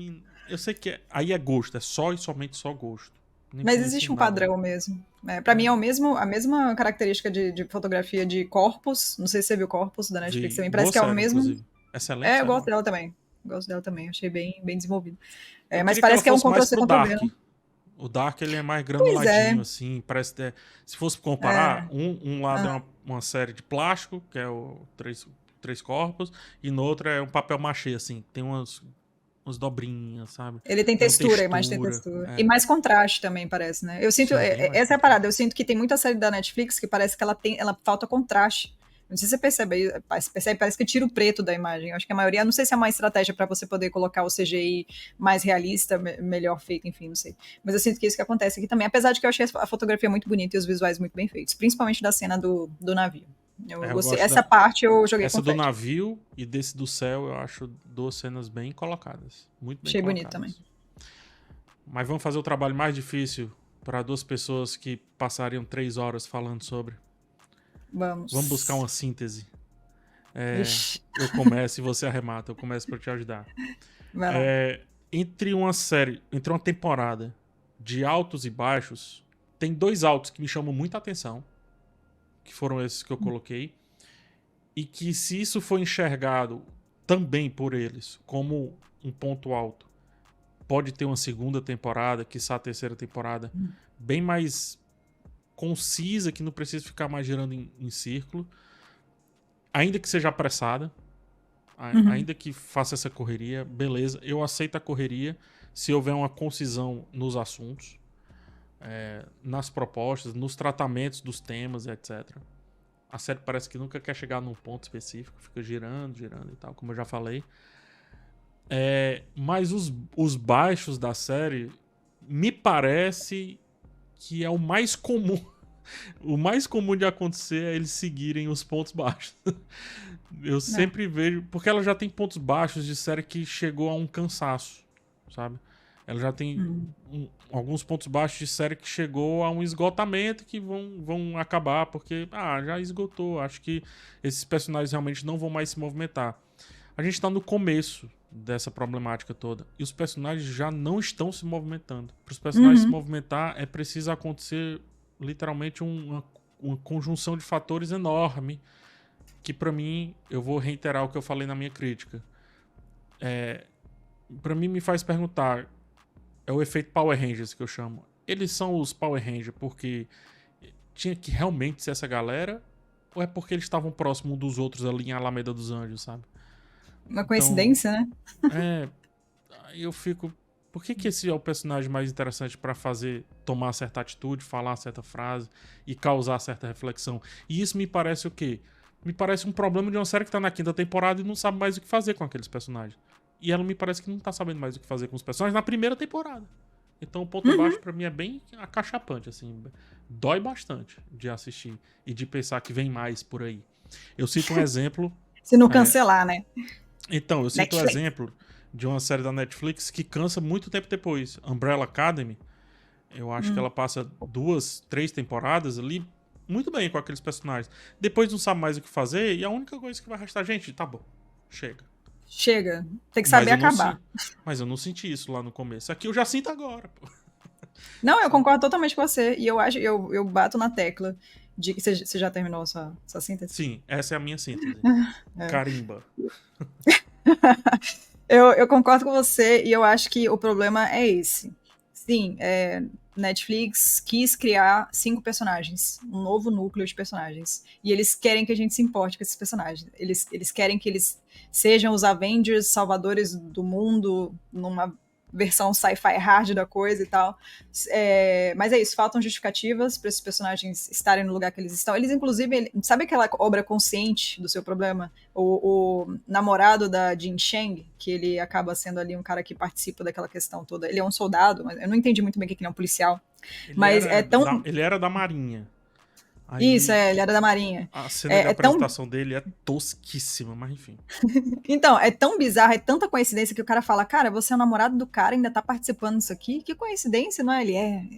eu sei que aí é gosto, é só e somente só gosto. Mas existe um padrão mesmo. Pra mim é a mesma característica de fotografia de Corpus. Não sei se você viu Corpus da Netflix também. Parece que é o mesmo. Inclusive. Excelente. Eu gosto dela também. Gosto dela também. Achei bem desenvolvido. Mas parece que é um Ctrl-C, Ctrl-V, né? O Dark, ele é mais granuladinho, assim. Parece que se fosse comparar, um lado é uma série de plástico, que é o três corpos, e no outro é um papel machê, assim. Tem umas dobrinhas, sabe? Ele tem textura, mais tem textura. E mais contraste também, parece, né? Eu sinto, essa é a parada, eu sinto que tem muita série da Netflix que parece que ela falta contraste. Não sei se você percebe, parece que tira o preto da imagem. Eu acho que a maioria, não sei se é uma estratégia para você poder colocar o CGI mais realista, melhor feito, enfim, não sei. Mas eu sinto que é isso que acontece aqui também, apesar de que eu achei a fotografia muito bonita e os visuais muito bem feitos, principalmente da cena do navio. Essa parte eu joguei essa confete. Do navio e desse do céu, eu acho 2 cenas bem colocadas. Muito bem Achei colocadas. Bonito também. Mas vamos fazer o trabalho mais difícil para 2 pessoas que passariam 3 horas falando sobre. Vamos buscar uma síntese. Eu começo e você arremata. Eu começo para te ajudar. Entre uma temporada de altos e baixos, tem 2 altos que me chamam muita atenção, que foram esses que eu coloquei, e que se isso for enxergado também por eles como um ponto alto, pode ter uma segunda temporada, quiçá a terceira temporada, bem mais concisa, que não precisa ficar mais girando em círculo, ainda que seja apressada. Ainda que faça essa correria, beleza, eu aceito a correria se houver uma concisão nos assuntos, nas propostas, nos tratamentos dos temas, etc. A série parece que nunca quer chegar num ponto específico, fica girando e tal, como eu já falei. Mas os baixos da série me parece que é o mais comum. O mais comum de acontecer é eles seguirem os pontos baixos. Eu sempre vejo... Porque ela já tem pontos baixos de série que chegou a um cansaço, sabe? Ela já tem alguns pontos baixos de série que chegou a um esgotamento que vão acabar porque já esgotou. Acho que esses personagens realmente não vão mais se movimentar. A gente tá no começo dessa problemática toda. E os personagens já não estão se movimentando. Para os personagens se movimentar, é preciso acontecer literalmente uma conjunção de fatores enorme. Que pra mim, eu vou reiterar o que eu falei na minha crítica. Pra mim, me faz perguntar. É o efeito Power Rangers que eu chamo. Eles são os Power Rangers porque tinha que realmente ser essa galera? Ou é porque eles estavam próximos um dos outros ali em Alameda dos Anjos, sabe? Uma coincidência, né? Aí eu fico... Por que esse é o personagem mais interessante pra tomar certa atitude, falar certa frase e causar certa reflexão? E isso me parece o quê? Me parece um problema de uma série que tá na 5ª temporada e não sabe mais o que fazer com aqueles personagens. E ela me parece que não tá sabendo mais o que fazer com os personagens na 1ª temporada. Então o ponto baixo pra mim é bem acachapante, assim. Dói bastante de assistir e de pensar que vem mais por aí. Eu cito um exemplo... Se não cancelar, né? Então, eu cito Netflix. um exemplo de uma série da Netflix que cansa muito tempo depois. Umbrella Academy. Eu acho que ela passa 2, 3 temporadas ali muito bem com aqueles personagens. Depois não sabe mais o que fazer e a única coisa que vai restar, gente, tá bom, chega. Chega. Tem que saber acabar. Mas eu não senti isso lá no começo. Aqui eu já sinto agora, pô. Não, eu concordo totalmente com você. E eu bato na tecla de que você já terminou a sua síntese? Sim, essa é a minha síntese. Carimba. Eu concordo com você e eu acho que o problema é esse. Sim, Netflix quis criar 5 personagens, um novo núcleo de personagens. E eles querem que a gente se importe com esses personagens. Eles querem que eles sejam os Avengers, salvadores do mundo, numa versão sci-fi hard da coisa e tal. Mas é isso, faltam justificativas para esses personagens estarem no lugar que eles estão. Eles, inclusive, sabe aquela obra consciente do seu problema? O namorado da Jin Cheng, que ele acaba sendo ali um cara que participa daquela questão toda. Ele é um soldado, mas eu não entendi muito bem que ele é um policial. Ele era da Marinha. Aí, isso, ele era da Marinha. A cena de apresentação dele é tosquíssima, mas enfim. Então, é tão bizarro, é tanta coincidência que o cara fala, cara, você é o namorado do cara e ainda tá participando disso aqui? Que coincidência, não é? Ele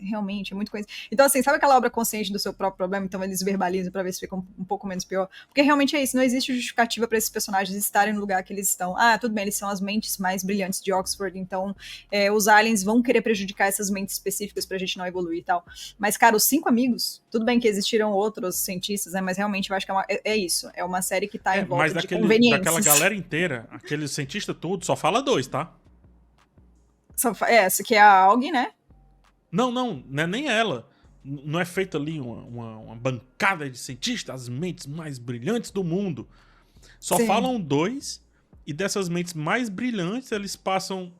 realmente, é muito coincidência. Então, assim, sabe aquela obra consciente do seu próprio problema? Então eles verbalizam pra ver se fica um pouco menos pior. Porque realmente é isso, não existe justificativa pra esses personagens estarem no lugar que eles estão. Tudo bem, eles são as mentes mais brilhantes de Oxford, então os aliens vão querer prejudicar essas mentes específicas pra gente não evoluir e tal. Mas, cara, os 5 amigos, tudo bem que existiram outros cientistas, né? Mas realmente eu acho que é isso. É uma série que tá em volta de conveniências. Daquela galera inteira, aquele cientista todo, só fala 2, tá? Essa que é a Aug, né? Não é nem ela. Não é feita ali uma bancada de cientistas, as mentes mais brilhantes do mundo. Só falam 2, e dessas mentes mais brilhantes, eles passam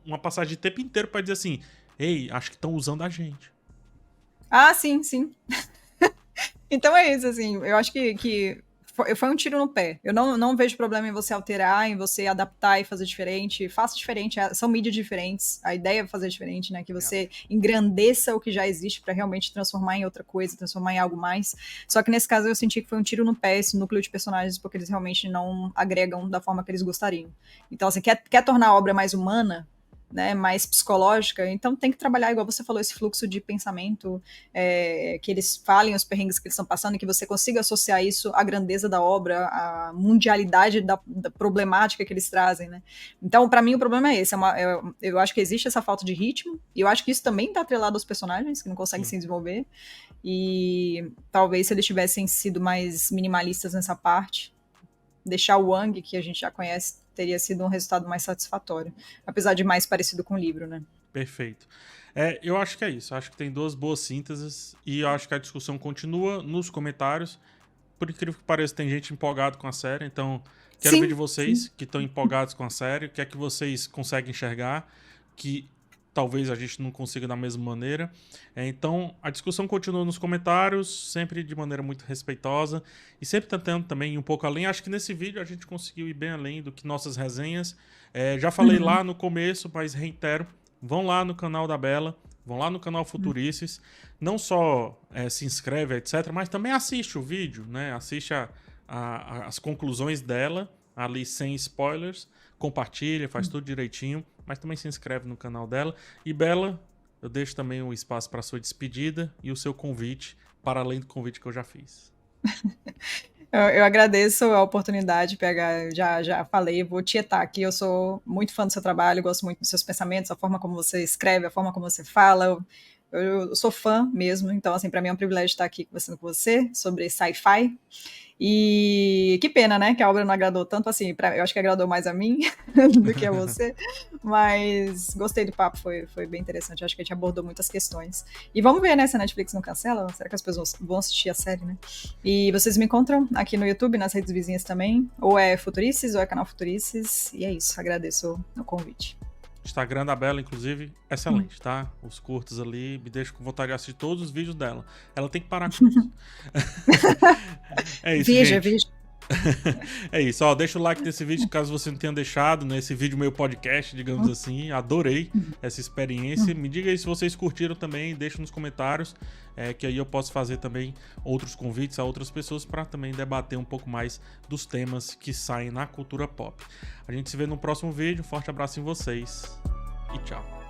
uma passagem de tempo inteiro pra dizer assim, ei, acho que estão usando a gente. Sim. Então é isso, assim, eu acho que foi um tiro no pé. Eu não vejo problema em você alterar, em você adaptar e fazer diferente. Faça diferente, são mídias diferentes. A ideia é fazer diferente, né? Que você engrandeça o que já existe para realmente transformar em outra coisa, transformar em algo mais. Só que nesse caso eu senti que foi um tiro no pé esse núcleo de personagens, porque eles realmente não agregam da forma que eles gostariam. Então, assim, quer tornar a obra mais humana, né, mais psicológica, então tem que trabalhar, igual você falou, esse fluxo de pensamento, que eles falem os perrengues que eles estão passando e que você consiga associar isso à grandeza da obra, à mundialidade da problemática que eles trazem, né? Então, para mim, o problema é esse, eu acho que existe essa falta de ritmo, e eu acho que isso também está atrelado aos personagens, que não conseguem se desenvolver, e talvez se eles tivessem sido mais minimalistas nessa parte, deixar o Wang, que a gente já conhece, teria sido um resultado mais satisfatório. Apesar de mais parecido com o livro, né? Perfeito. Eu acho que é isso. Acho que tem 2 boas sínteses e eu acho que a discussão continua nos comentários, por incrível que pareça, tem gente empolgada com a série, então quero ver de vocês que estão empolgados com a série, o que é que vocês conseguem enxergar, que talvez a gente não consiga da mesma maneira. Então, a discussão continua nos comentários, sempre de maneira muito respeitosa, e sempre tentando também ir um pouco além. Acho que nesse vídeo a gente conseguiu ir bem além do que nossas resenhas. Já falei lá no começo, mas reitero, vão lá no canal da Bela, vão lá no canal Futurices, não só se inscreve, etc., mas também assiste o vídeo, né? Assiste as conclusões dela, ali sem spoilers, compartilha, faz tudo direitinho, mas também se inscreve no canal dela. E Bela, eu deixo também um espaço para sua despedida e o seu convite, para além do convite que eu já fiz. Eu agradeço a oportunidade, PH, já falei, vou tietar aqui, eu sou muito fã do seu trabalho, gosto muito dos seus pensamentos, a forma como você escreve, a forma como você fala, eu sou fã mesmo, então, assim, para mim é um privilégio estar aqui conversando com você sobre sci-fi. E que pena, né, que a obra não agradou tanto, assim, eu acho que agradou mais a mim do que a você, mas gostei do papo, foi bem interessante, acho que a gente abordou muitas questões. E vamos ver, né, se a Netflix não cancela, será que as pessoas vão assistir a série, né? E vocês me encontram aqui no YouTube, nas redes vizinhas também, ou é Futurices, ou é canal Futurices, e é isso, agradeço o convite. Instagram da Bela, inclusive, excelente, tá? Os curtos ali me deixam com vontade de assistir todos os vídeos dela. Ela tem que parar com isso. É isso, veja. É isso, ó, deixa o like nesse vídeo caso você não tenha deixado, nesse vídeo meio podcast, digamos assim. Adorei essa experiência. Me diga aí se vocês curtiram também, deixa nos comentários, que aí eu posso fazer também outros convites a outras pessoas para também debater um pouco mais dos temas que saem na cultura pop. A gente se vê no próximo vídeo, forte abraço em vocês e tchau.